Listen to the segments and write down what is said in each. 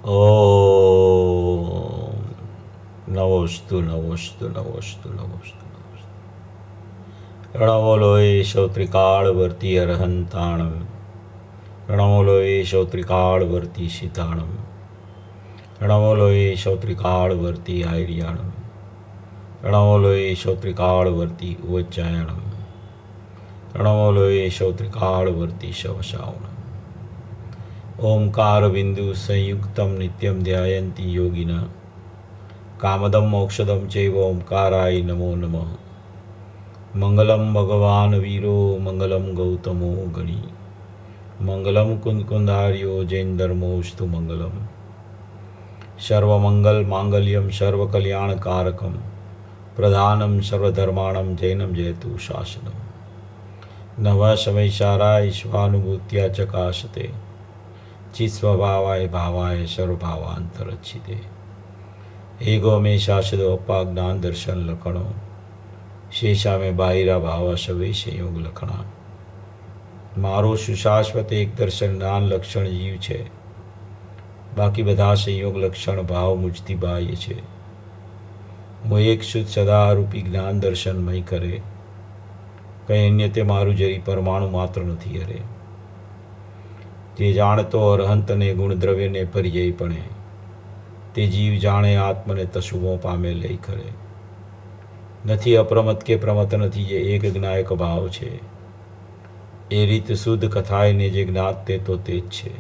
ઓમ નવોસ્તુ નવોસ્તુ નવોસ્તુ નવોસ્તુ નવોસ્તુ રણમોલોય શૌત્રિકાળવર્તી અરહંતાણમ રણમોલોય શૌત્રિકાળવર્તી શીતાણમ રણમોલોય શૌત્રિકાળવર્તી આયર્યાણમ રણમોલોય શૌત્રિકાળવર્તી ઉવચ્ચાયણમ રણમોલોય શૌત્રિકાળવર્તી શવશાવણમ ઓમકાર બિંદુ સંયુક્તમ નિત્યમ ધ્યાયંતી યોગિના કામદમ મોક્ષદમ ચૈવ ઓમકારાય નમો નમઃ મંગલમ ભગવાન વીરો મંગલમ ગૌતમો ગણી મંગલમ કુંદકુંદાર્યો જૈન ધર્મોસ્તુ મંગલમ સર્વમંગલ માંગલ્યમ સર્વકલ્યાણકારકમ પ્રધાનમ સર્વધર્માણમ જૈનમ જયતુ શાસનમ નવ સમયસારાય સ્વાનુભૂત્યા ચકાશતે ચિસ્વભાવાય ભાવાય સર્વભાવાંતરચ્છિતે એગો મે શાસદો અપા જ્ઞાન દર્શન લખણો શેષા મેં બાહિરા ભાવા સવે સંયોગ લખણા મારો સુશાશ્વત એક દર્શન જ્ઞાન લક્ષણ જીવ છે, બાકી બધા સંયોગ લક્ષણ ભાવ મુજથી બાહ્ય છે. હું એક શુદ્ધ સદારૂપી જ્ઞાન દર્શનમય કરે, કંઈ અન્ય તે મારું જરી પરમાણુ માત્ર નથી હરે. જે જાણતો અરહંતને ગુણદ્રવ્યને પર્યયપણે, તે જીવ જાણે આત્મને તશુઓ પામે લઈ ખરે. નથી અપ્રમત કે પ્રમત નથી જે એક જ્ઞાયક ભાવ છે, એ રીત શુદ્ધ કથાયને જે જ્ઞાત તે તો તે જ છે.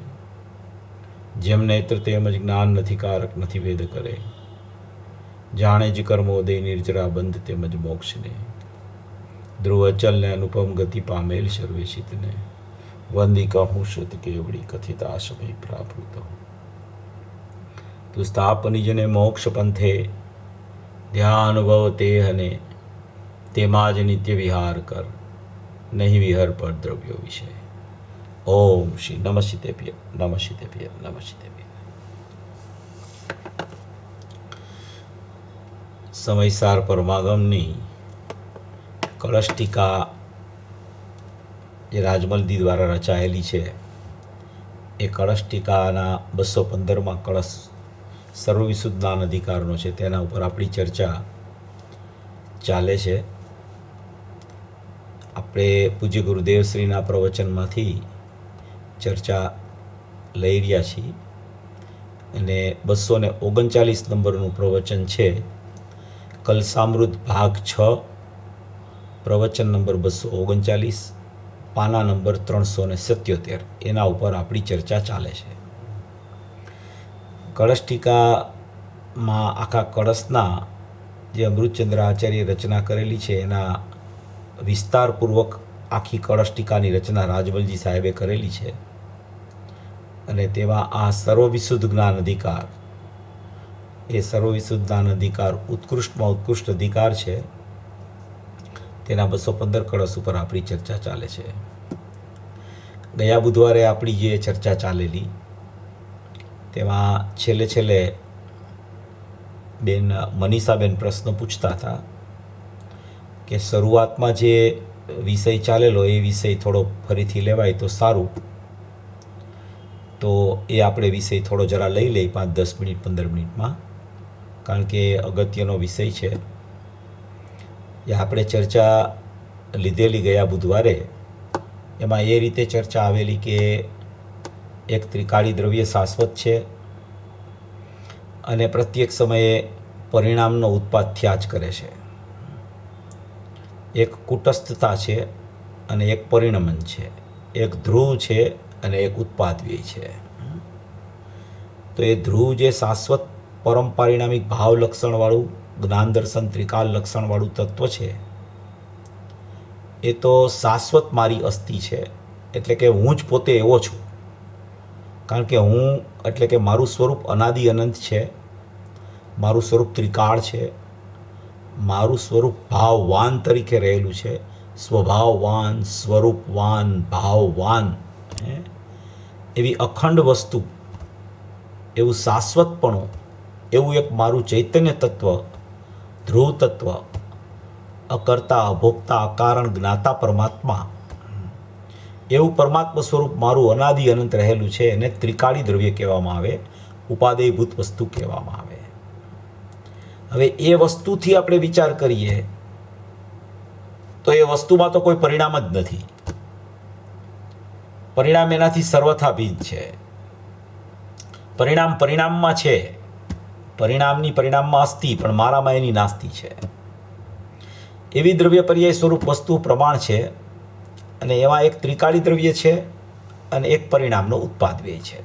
જેમ નેત્ર તેમજ જ્ઞાન નથી કારક નથી વેદ કરે, જાણે જ કર્મોદય નિર્જરા બંધ તેમજ મોક્ષને. ધ્રુવ અચલને અનુપમ ગતિ પામેલ સર્વેશિતને, વંદી કહું શુદ્ધ કેવડી કથિતા સમય પ્રાપ્ત. તું સ્થાપનિજને મોક્ષ પંથે ધ્યાનુભવ તે હને, તેમાં જ નિત્ય વિહાર કર, નહીં વિહર પર દ્રવ્યો વિષય. ઓમ શ્રી નમઃશિતેભ્ય નમઃશિતેભ્ય નમઃશિતેભ્ય. સમયસાર પરમાગમની કળશ ટીકા જે રાજમલદી દ્વારા રચાયેલી છે, એ કળશ ટીકાના 215માં કળશ સર્વવિશુદ્ધ જ્ઞાન અધિકારનો છે, તેના ઉપર આપણી ચર્ચા ચાલે છે. આપણે પૂજ્ય ગુરુદેવશ્રીના પ્રવચનમાંથી ચર્ચા લઈ રહ્યા છીએ અને 239 નંબરનું પ્રવચન છે, કલસામૃત ભાગ 6, પ્રવચન નંબર 239, પાના નંબર 377. એના ઉપર આપણી ચર્ચા ચાલે છે. કળશ ટીકામાં આખા કળશના જે અમૃતચંદ્ર આચાર્ય રચના કરેલી છે, એના વિસ્તારપૂર્વક આખી કળશ ટીકાની રચના રાજમલજી સાહેબે કરેલી છે. અને તેમાં આ સર્વવિશુદ્ધ જ્ઞાન અધિકાર, એ સર્વવિશુદ્ધ જ્ઞાન અધિકાર ઉત્કૃષ્ટમાં ઉત્કૃષ્ટ અધિકાર છે. તેના 215 કળશ ઉપર આપણી ચર્ચા ચાલે છે. ગયા બુધવારે આપણી જે ચર્ચા ચાલેલી તેમાં છેલ્લે બેન મનીષાબેન પ્રશ્ન પૂછતા હતા કે શરૂઆતમાં જે વિષય ચાલેલો એ વિષય થોડો ફરીથી લેવાય તો સારું. તો એ આપણે વિષય થોડો જરા લઈ લઈએ 5-10 મિનિટ 15 મિનિટમાં, કારણ કે અગત્યનો વિષય છે. એ આપણે ચર્ચા લીધેલી ગયા બુધવારે, એમાં એ રીતે ચર્ચા આવેલી કે એક ત્રિકાળી દ્રવ્ય શાશ્વત છે અને પ્રત્યેક સમયે પરિણામનો ઉત્પાદ થયા જ કરે છે. એક કુટસ્થતા છે અને એક પરિણમન છે, એક ધ્રુવ છે અને એક ઉત્પાદ વ્યય છે. તો એ ધ્રુવ જે શાશ્વત પરમ પારિણામિક ભાવ લક્ષણવાળું જ્ઞાન દર્શન ત્રિકાળ લક્ષણવાળું તત્વ છે, એ તો શાશ્વત મારી અસ્થિ છે. એટલે કે હું જ પોતે એવો છું, કારણ કે હું એટલે કે મારું સ્વરૂપ અનાદિ અનંત છે, મારું સ્વરૂપ ત્રિકાળ છે, મારું સ્વરૂપ ભાવવાન તરીકે રહેલું છે. સ્વભાવવાન, સ્વરૂપવાન, ભાવવાન, એવી અખંડ વસ્તુ, એવું શાશ્વતપણું, એવું એક મારું ચૈતન્ય તત્વ, ધ્રુવ તત્વ, અકર્તા અભોક્તા અકારણ જ્ઞાતા પરમાત્મા, એવું પરમાત્મા સ્વરૂપ મારું અનાદિ અનંત રહેલું છે. એને ત્રિકાળી દ્રવ્ય કહેવામાં આવે. ઉપાદેયભૂત વસ્તુ કહેવામાં આવે. હવે એ વસ્તુથી આપણે વિચાર કરીએ તો એ વસ્તુમાં તો કોઈ પરિણામ જ નથી. પરિણામ એનાથી સર્વથા ભિન્ન છે. પરિણામ પરિણામમાં છે, પરિણામની પરિણામમાં અસ્તિ, પણ મારામાં એની નાસ્તિ છે. એવી દ્રવ્ય પર્યાય સ્વરૂપ વસ્તુ પ્રમાણ છે, અને એમાં એક ત્રિકાળી દ્રવ્ય છે અને એક પરિણામનો ઉત્પાદ વ્યય છે.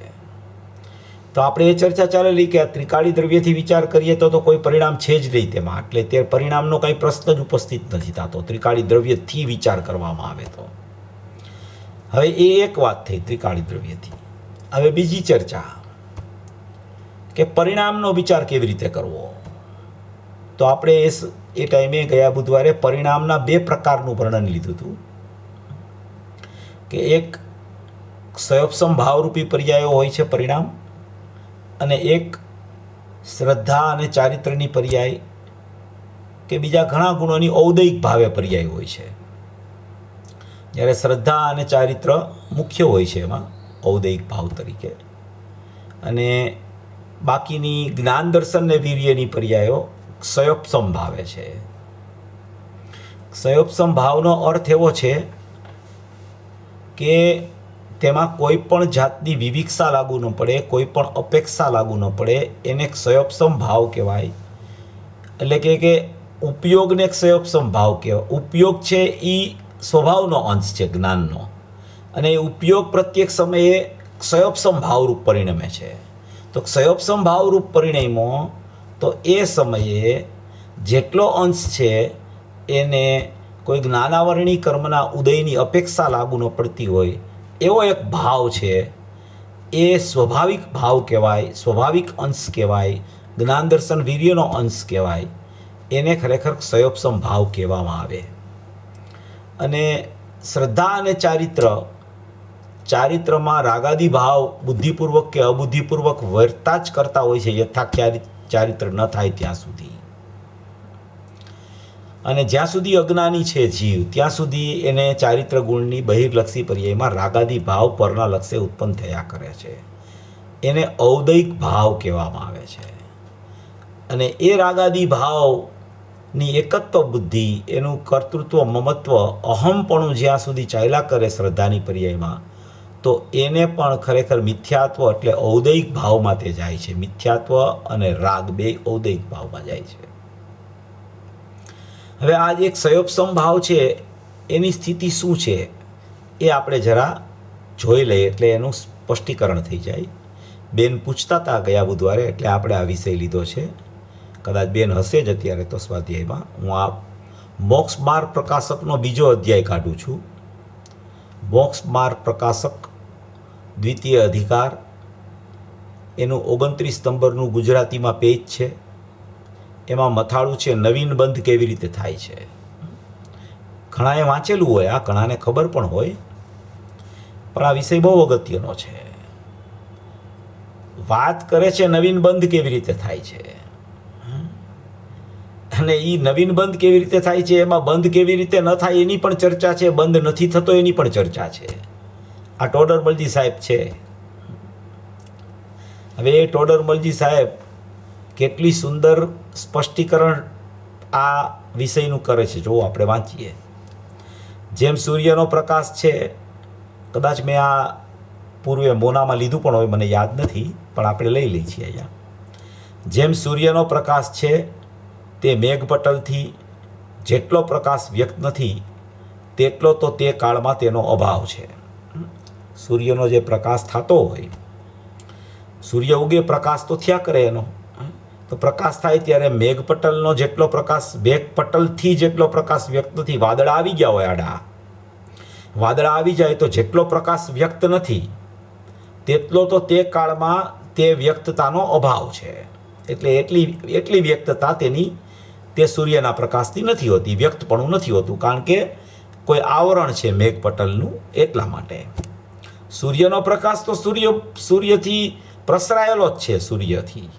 તો આપણે એ ચર્ચા ચાલેલી કે આ ત્રિકાળી દ્રવ્યથી વિચાર કરીએ તો કોઈ પરિણામ છે જ નહીં તેમાં, એટલે તે પરિણામનો કંઈ પ્રશ્ન જ ઉપસ્થિત નથી થતો ત્રિકાળી દ્રવ્યથી વિચાર કરવામાં આવે તો. હવે એ એક વાત થઈ ત્રિકાળી દ્રવ્યથી. હવે બીજી ચર્ચા કે પરિણામનો વિચાર કેવી રીતે કરવો. તો આપણે એ ટાઈમે ગયા બુધવારે પરિણામના બે પ્રકારનું વર્ણન લીધું હતું કે એક સંયોપસમ ભાવરૂપી પર્યાયો હોય છે પરિણામ, અને એક શ્રદ્ધા અને ચારિત્રની પર્યાય કે બીજા ઘણા ગુણોની ઔદયિક ભાવે પર્યાય હોય છે. જ્યારે શ્રદ્ધા અને ચારિત્ર મુખ્ય હોય છે એમાં ઔદયિક ભાવ તરીકે, અને બાકીની જ્ઞાન દર્શન ને વીર્યની પર્યાયો સંયોપસમ ભાવે છે. સંયોપસમ ભાવનો અર્થ એવો છે કે તેમાં કોઈ પણ જાતની વિવિક્ષા લાગુ ન પડે, કોઈ પણ અપેક્ષા લાગુ ન પડે, એને એક સંયોપસમ ભાવ કહેવાય. એટલે કે ઉપયોગને એક સંયોપસમ ભાવ કહેવાય. ઉપયોગ છે એ સ્વભાવનો અંશ છે જ્ઞાનનો, અને એ ઉપયોગ પ્રત્યેક સમયે સંયોપસમ ભાવરૂપ પરિણમે છે. તો સંયોપસમ ભાવરૂપ પરિણમો તો એ સમયે જેટલો અંશ છે એને કોઈ જ્ઞાનાવરણી કર્મના ઉદયની અપેક્ષા લાગુ ન પડતી હોય એવો એક ભાવ છે, એ સ્વાભાવિક ભાવ કહેવાય, સ્વાભાવિક અંશ કહેવાય, જ્ઞાન દર્શન વીર્યનો અંશ કહેવાય. એને ખરેખર સંયોપસમ ભાવ કહેવામાં આવે. અને શ્રદ્ધા અને ચારિત્રમાં રાગાદી ભાવ બુદ્ધિપૂર્વક કે અબુદ્ધિપૂર્વક વર્તા જ કરતા હોય છે યથા ચારિત્ર ન થાય ત્યાં સુધી. અને જ્યાં સુધી અજ્ઞાની છે જીવ ત્યાં સુધી એને ચારિત્ર ગુણની બહિર્લક્ષી પર્યાયમાં રાગાદી ભાવ પરના લક્ષ્ય ઉત્પન્ન થયા કરે છે. એને ઔદયિક ભાવ કહેવામાં આવે છે. અને એ રાગાદી ભાવની એકત્વ બુદ્ધિ, એનું કર્તૃત્વ, મમત્વ, અહમપણું જ્યાં સુધી ચાલ્યા કરે શ્રદ્ધાની પર્યાયમાં, તો એને પણ ખરેખર મિથ્યાત્વ એટલે ઔદયિક ભાવમાં તે જાય છે. મિથ્યાત્વ અને રાગ બે ઔદયિક ભાવમાં જાય છે. હવે આ એક સંયોપસમ ભાવ છે એની સ્થિતિ શું છે એ આપણે જરા જોઈ લઈએ એટલે એનું સ્પષ્ટીકરણ થઈ જાય. બેન પૂછતા હતા ગયા બુધવારે, એટલે આપણે આ વિષય લીધો છે. કદાચ બેન હશે જ અત્યારે તો સ્વાધ્યાયમાં. હું આ મોક્ષ માર્ગ પ્રકાશકનો બીજો અધ્યાય કાઢું છું. મોક્ષ માર્ગ પ્રકાશક દ્વિતીય અધિકાર, એનું 29 નંબરનું ગુજરાતીમાં પેજ છે. એમાં મથાળું છે નવીન બંધ કેવી રીતે થાય છે. ઘણાએ વાંચેલું હોય, આ ઘણાને ખબર પણ હોય, પણ આ વિષય બહુ અગત્યનો છે. વાત કરે છે નવીન બંધ કેવી રીતે થાય છે, અને એ નવીન બંધ કેવી રીતે થાય છે, એમાં બંધ કેવી રીતે ન થાય એની પણ ચર્ચા છે, બંધ નથી થતો એની પણ ચર્ચા છે. આ ટોડરમલજી સાહેબ છે. હવે એ ટોડરમલજી સાહેબ કેટલી સુંદર સ્પષ્ટીકરણ આ વિષયનું કરે છે, જો આપણે વાંચીએ. જેમ સૂર્યનો પ્રકાશ છે, કદાચ મેં આ પૂર્વે મોનામાં લીધું પણ હોય, મને યાદ નથી, પણ આપણે લઈ લઈએ છીએ અહીંયા. જેમ સૂર્યનો પ્રકાશ છે તે મેઘપટલથી જેટલો પ્રકાશ વ્યક્ત નથી તેટલો તો તે કાળમાં તેનો અભાવ છે. સૂર્યનો જે પ્રકાશ થતો હોય, સૂર્ય ઉગે પ્રકાશ તો થયા કરે એનો, તો પ્રકાશ થાય ત્યારે મેઘપટલનો જેટલો પ્રકાશ, મેઘપટલથી જેટલો પ્રકાશ વ્યક્ત નથી. વાદળા આવી ગયા હોય આડા, વાદળા આવી જાય તો જેટલો પ્રકાશ વ્યક્ત નથી તેટલો તો તે કાળમાં તે વ્યક્તતાનો અભાવ છે. એટલે એટલી વ્યક્તતા તે સૂર્યના પ્રકાશથી નથી હોતી, વ્યક્તપણું નથી હોતું, કારણ કે કોઈ આવરણ છે મેઘપટલનું. એટલા માટે સૂર્યનો પ્રકાશ તો સૂર્યથી પ્રસરાયેલો જ છે સૂર્યથી,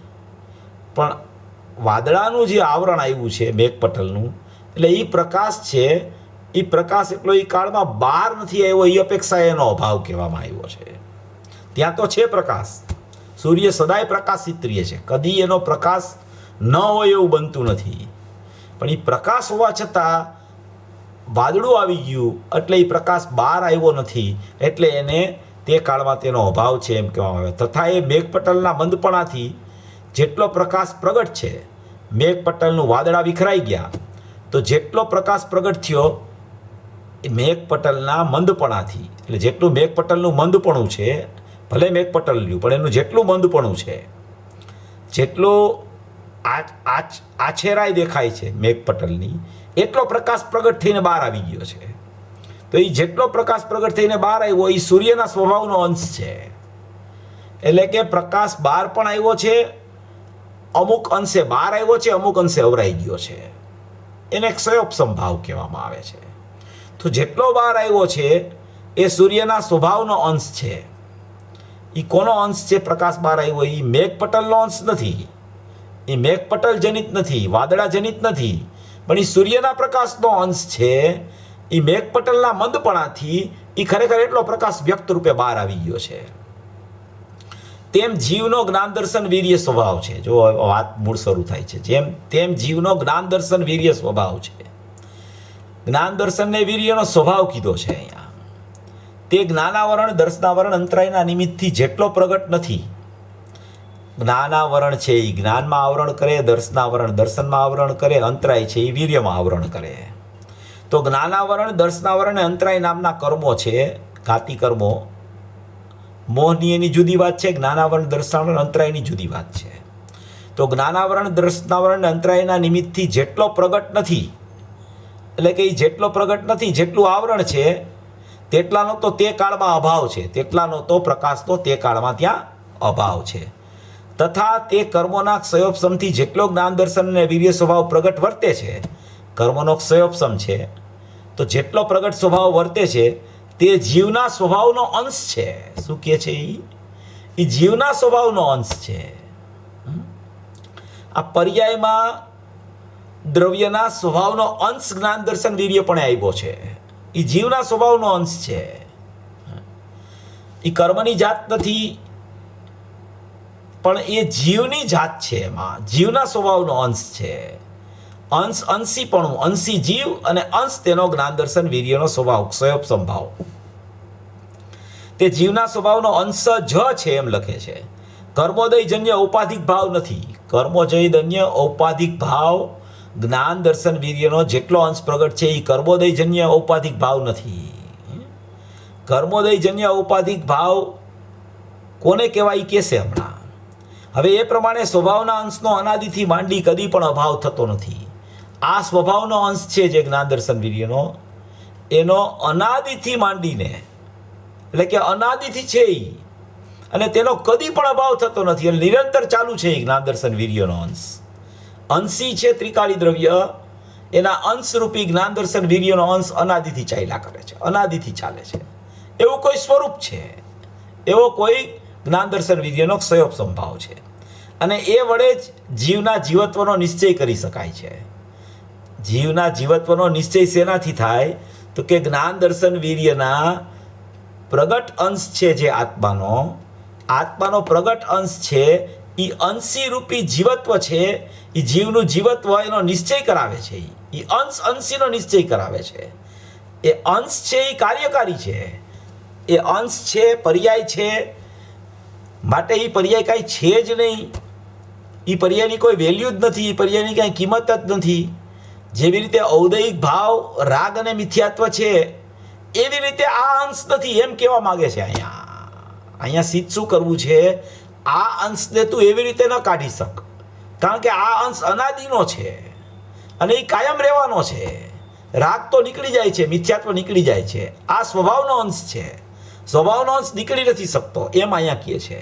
પણ વાદળાનું જે આવરણ આવ્યું છે મેઘપટલનું, એટલે એ પ્રકાશ છે, એ પ્રકાશ એટલો એ કાળમાં બહાર નથી આવ્યો, એ અપેક્ષા એનો અભાવ કહેવામાં આવ્યો છે. ત્યાં તો છે પ્રકાશ, સૂર્ય સદાય પ્રકાશિત રહે છે, કદી એનો પ્રકાશ ન હોય એવું બનતું નથી. પણ એ પ્રકાશ હોવા છતાં વાદળું આવી ગયું એટલે એ પ્રકાશ બહાર આવ્યો નથી, એટલે એને તે કાળમાં તેનો અભાવ છે એમ કહેવામાં આવે. તથા એ મેઘપટલના મંદપણાથી જેટલો પ્રકાશ પ્રગટ છે, મેઘપટલનું વાદળા વિખરાઈ ગયા તો જેટલો પ્રકાશ પ્રગટ થયો એ મેઘપટલના મંદપણાથી, એટલે જેટલું મેઘપટલનું મંદપણું છે, ભલે મેઘપટલ રહ્યું પણ એનું જેટલું મંદપણું છે, જેટલું આછેરાઈ દેખાય છે મેઘપટલની, એટલો પ્રકાશ પ્રગટ થઈને બહાર આવી ગયો છે. તો એ જેટલો પ્રકાશ પ્રગટ થઈને બહાર આવ્યો એ સૂર્યના સ્વભાવનો અંશ છે. એટલે કે પ્રકાશ બહાર પણ આવ્યો છે, અમુક અંશે બહાર આવ્યો છે, અમુક અંશે અવરાઈ ગયો છે. એને ક્ષયોપસમ ભાવ કહેવામાં આવે છે. તો જેટલો બહાર આવ્યો છે એ સૂર્યના સ્વભાવનો અંશ છે. એ કોનો અંશ છે? પ્રકાશ બહાર આવ્યો એ મેઘપટલનો અંશ નથી, એ મેઘપટલ જનિત નથી, વાદળા જનિત નથી, પણ એ સૂર્યના પ્રકાશનો અંશ છે. એ મેઘપટલના મંદપણાથી એ ખરેખર એટલો પ્રકાશ વ્યક્ત રૂપે બહાર આવી ગયો છે. તેમ જીવનો જ્ઞાન દર્શન વીર્ય સ્વભાવ છે. જો વાત મૂળ શરૂ થાય છે, તેમ જીવનો જ્ઞાન દર્શન વીર્ય સ્વભાવ છે. જ્ઞાન દર્શનને વીર્યનો સ્વભાવ કીધો છે અહીંયા. તે જ્ઞાનાવરણ દર્શનાવરણ અંતરાયના નિમિત્તથી જેટલો પ્રગટ નથી. જ્ઞાનાવરણ છે એ જ્ઞાનમાં આવરણ કરે, દર્શનાવરણ દર્શનમાં આવરણ કરે, અંતરાય છે એ વીર્યમાં આવરણ કરે. તો જ્ઞાનાવરણ દર્શનાવરણ અને અંતરાય નામના કર્મો છે, ઘાતી કર્મો. મોહની એની જુદી વાત છે, જ્ઞાનાવરણ દર્શનાવરણ અંતરાયની જુદી વાત છે. તો જ્ઞાનાવરણ દર્શનાવરણ અંતરાયના નિમિત્તથી જેટલો પ્રગટ નથી, એટલે કે જેટલો પ્રગટ નથી, જેટલું આવરણ છે તેટલાનો તો તે કાળમાં અભાવ છે, તેટલાનો તો પ્રકાશનો તે કાળમાં ત્યાં અભાવ છે. તથા તે કર્મોના ક્ષયોપસમથી જેટલો જ્ઞાન દર્શન અને વીર્ય સ્વભાવ પ્રગટ વર્તે છે, કર્મનો ક્ષયોપસમ છે, તો જેટલો પ્રગટ સ્વભાવ વર્તે છે તે જીવના સ્વભાવનો અંશ છે. શું કહે છે? એ જીવના સ્વભાવનો અંશ છે. આ પર્યાયમાં દ્રવ્યના સ્વભાવનો અંશ જ્ઞાન દર્શન વીર્ય પણ આવ્યો છે. એ જીવના સ્વભાવનો અંશ છે. એ કર્મની જાત નથી, પણ એ જીવની જાત છે. એમાં જીવના સ્વભાવનો અંશ છે. અંશ અંશીપણું, અંશી જીવ અને અંશ તેનો જ્ઞાન દર્શન વીર્યનો સ્વભાવ, ક્ષયોપસમ ભાવ. તે જીવના સ્વભાવનો અંશ જ છે એમ લખે છે. કર્મોદયજન્ય ઔપાધિક ભાવ નથી. કર્મોદયજન્ય ઔપાધિક ભાવ જ્ઞાન દર્શન વીર્યનો જેટલો અંશ પ્રગટ છે એ કર્મોદયજન્ય ઔપાધિક ભાવ નથી. કર્મોદયજન્ય ઔપાધિક ભાવ કોને કહેવાય કહેશે હમણાં. હવે એ પ્રમાણે સ્વભાવના અંશનો અનાદિથી માંડી કદી પણ અભાવ થતો નથી. આ સ્વભાવનો અંશ છે જે જ્ઞાન દર્શન વીર્યનો, એનો અનાદિથી માંડીને, એટલે કે અનાદિથી છે એ, અને તેનો કદી પણ અભાવ થતો નથી, એટલે નિરંતર ચાલુ છે એ જ્ઞાન દર્શન વીર્યનો અંશ. અંશી છે ત્રિકાળી દ્રવ્ય, એના અંશરૂપી જ્ઞાન દર્શન વીર્યનો અંશ અનાદિથી ચાલ્યા કરે છે, અનાદિથી ચાલે છે. એવું કોઈ સ્વરૂપ છે, એવો કોઈ જ્ઞાન દર્શન વીર્યનો ક્ષયોપસમ ભાવ છે. અને એ વડે જ જીવના જીવત્વનો નિશ્ચય કરી શકાય છે. જીવના જીવત્વનો નિશ્ચય શેનાથી થાય? તો કે જ્ઞાન દર્શન વીર્યના પ્રગટ અંશ છે જે આત્માનો પ્રગટ અંશ છે, એ અંશી રૂપી જીવત્વ છે. એ જીવનું જીવત્વ એનો નિશ્ચય કરાવે છે. એ અંશ અંશીનો નિશ્ચય કરાવે છે. એ અંશ છે એ કાર્યકારી છે, એ અંશ છે, પર્યાય છે. માટે એ પર્યાય કાંઈ છે જ નહીં. એ પર્યાયની કોઈ વેલ્યુ જ નથી, એ પર્યાયની કાંઈ કિંમત જ નથી. જેવી રીતે ઔદયિક ભાવ રાગ અને મિથ્યાત્વ છે, એવી રીતે આ અંશ નથી એમ કહેવા માંગે છે. અહીંયા સિદ્ધ શું કરવું છે? આ અંશને તું એવી રીતે ન કાઢી શક, કારણ કે આ અંશ અનાદિનો છે અને એ કાયમ રહેવાનો છે. રાગ તો નીકળી જાય છે, મિથ્યાત્વ નીકળી જાય છે, આ સ્વભાવનો અંશ છે. સ્વભાવનો અંશ નીકળી નથી શકતો એમ અહીંયા કહે છે.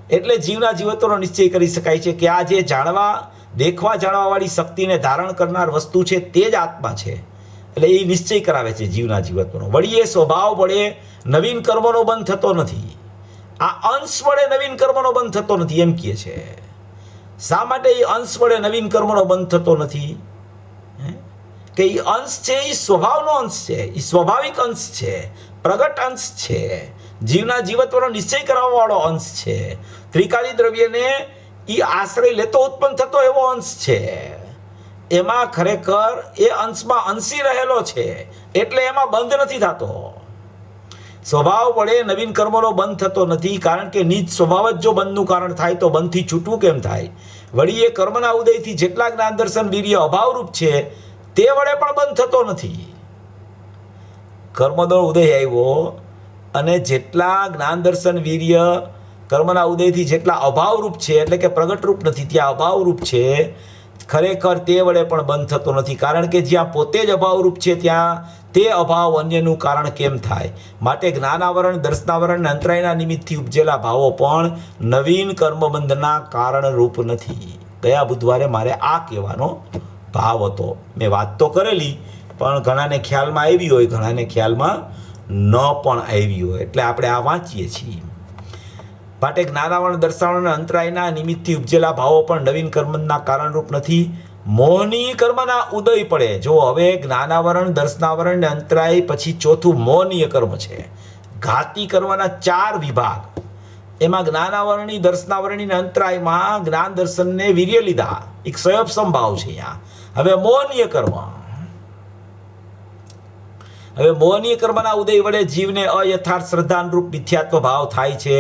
એટલે જીવના જીવત્વનો નિશ્ચય કરી શકાય છે કે આ જે દેખવા જાણવાવાળી શક્તિને ધારણ કરનાર વસ્તુ છે તે જ આત્મા છે. એટલે એ નિશ્ચય કરાવે છે જીવના જીવત્વનો. વળી એ સ્વભાવ વડે નવીન કર્મનો બંધ થતો નથી, આ અંશ વડે નવીન કર્મનો બંધ થતો નથી એમ કહે છે. શા માટે એ અંશ વડે નવીન કર્મનો બંધ થતો નથી? કે એ અંશ છે એ સ્વભાવનો અંશ છે, એ સ્વાભાવિક અંશ છે, પ્રગટ અંશ છે. જીવના જીવત્વનો નિશ્ચય કરાવવાવાળો અંશ છે. ત્રિકાળી દ્રવ્યને એ આશ્રય લેતો ઉત્પન્ન થતો એવો અંશ છે. એમાં ખરેખર એ અંશમાં અંશી રહેલો છે, એટલે એમાં બંધ નથી થતો. સ્વભાવ વડે નવીન કર્મનો બંધ થતો નથી, કારણ કે નીચ સ્વભાવ જ જો બંધનું કારણ થાય તો બંધથી છૂટવું કેમ થાય? વળી એ કર્મના ઉદયથી જેટલા જ્ઞાન દર્શન વીર્ય અભાવરૂપ છે તે વડે પણ બંધ થતો નથી. કર્મનો ઉદય આવ્યો અને જેટલા જ્ઞાન દર્શન વીર્ય કર્મના ઉદયથી જેટલા અભાવરૂપ છે, એટલે કે પ્રગટરૂપ નથી, ત્યાં અભાવરૂપ છે, ખરેખર તે વડે પણ બંધ થતો નથી. કારણ કે જ્યાં પોતે જ અભાવરૂપ છે ત્યાં તે અભાવ અન્યનું કારણ કેમ થાય? માટે જ્ઞાનાવરણ, દર્શનાવરણ અને અંતરાયના નિમિત્તથી ઉપજેલા ભાવો પણ નવીન કર્મબંધના કારણરૂપ નથી. ગયા બુધવારે મારે આ કહેવાનો ભાવ હતો. મેં વાત તો કરેલી, પણ ઘણાને ખ્યાલમાં આવી હોય, ઘણાને ખ્યાલમાં ન પણ આવી હોય, એટલે આપણે આ વાંચીએ છીએ. માટે જ્ઞાનાવરણ, દર્શાવરણ અને અંતરાયના નિમિત્તથી ઉપજેલા ભાવો પણ નવીન કર્મના કારણરૂપ નથી. મોહની કર્મના ઉદય પડે. જો હવે જ્ઞાનાવરણ, દર્શનાવરણ ને અંતરાય પછી ચોથું મોહનીય કર્મ છે. ઘાતી કર્મના 4 વિભાગ. એમાં જ્ઞાનાવરણી, દર્શનાવરણી ને અંતરાયમાં જ્ઞાન દર્શનને વીર્ય લીધા, એક સંયોગ સંભાવ છે અહીંયા. હવે મોહનીય કર્મ. હવે મોહનીય કર્મના ઉદય વડે જીવને અયથાર્થ શ્રદ્ધાનુરૂપ મિથ્યાત્વ ભાવ થાય છે.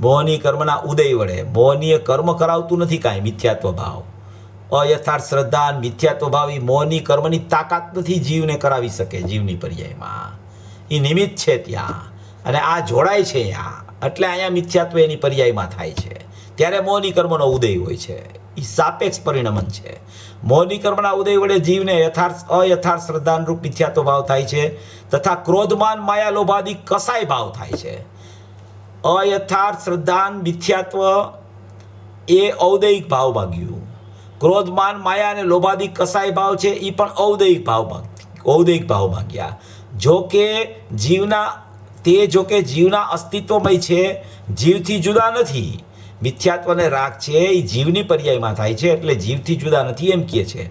મોહનીય કર્મના ઉદય વડે, મોહનીય કર્મ કરાવતું નથી કાંઈ, મિથ્યાત્વ ભાવ. અયથાર્થ શ્રદ્ધા અને મિથ્યાત્વ ભાવ એ મોહની કર્મની તાકાત નથી જીવને કરાવી શકે. જીવની પર્યાયમાં એ નિમિત્ત છે ત્યાં, અને આ જોડાય છે અહીંયા, એટલે અહીંયા મિથ્યાત્વ એની પર્યાયમાં થાય છે. ત્યારે મોહની કર્મનો ઉદય હોય છે. એ સાપેક્ષ પરિણમન છે. મોહની કર્મના ઉદય વડે જીવને અયથાર્થ શ્રદ્ધાનુરૂપ મિથ્યાત્વ ભાવ થાય છે, તથા ક્રોધમાન, માયા, લોભાદિક કસાય ભાવ થાય છે. અયથાર્થ શ્રદ્ધાન મિથ્યાત્વ એ ઔદયિક ભાવમાં ગયું. ક્રોધમાન, માયા અને લોભાદિક કસાય ભાવ છે એ પણ ઔદયિક ભાવમાં ગયા. જોકે જીવના અસ્તિત્વમય છે, જીવથી જુદા નથી. મિથ્યાત્વ અને રાગ છે એ જીવની પર્યાયમાં થાય છે, એટલે જીવથી જુદા નથી એમ કહે છે.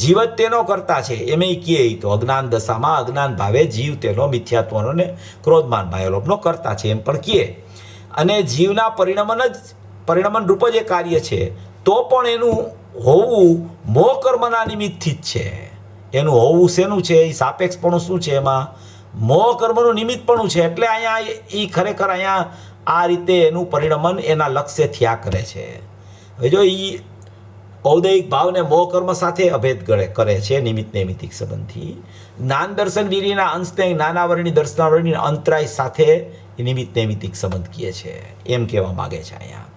જીવ જ તેનો કરતા છે એમ કહે તો અજ્ઞાન દશામાં અજ્ઞાન ભાવે જીવ તેનો મિથ્યાત્વનો ને ક્રોધમાન, માયાલોભનો કરતા છે એમ પણ કહે. અને જીવના પરિણમન રૂપ જ એ કાર્ય છે, તો પણ એનું હોવું મોહ કર્મના નિમિત્તથી જ છે. એનું હોવું શેનું છે? એ સાપેક્ષપણું શું છે? એમાં મોહ કર્મનું નિમિત્તપણું છે. એટલે અહીંયા એ ખરેખર અહીંયા આ રીતે એનું પરિણમન એના લક્ષ્ય થયા કરે છે. હવે જો એ ઔદયિક ભાવને મોહ કર્મ સાથે અભેદ કરે છે નિમિત્ત નૈમિત્તિક સંબંધથી. જ્ઞાન દર્શન વીર્યના અંશને જ્ઞાનાવરણી, દર્શનાવરણી અંતરાય સાથે નિમિત્ત નૈમિત્તિક સંબંધ કહે છે, એમ કહેવા માગે છે અહીંયા.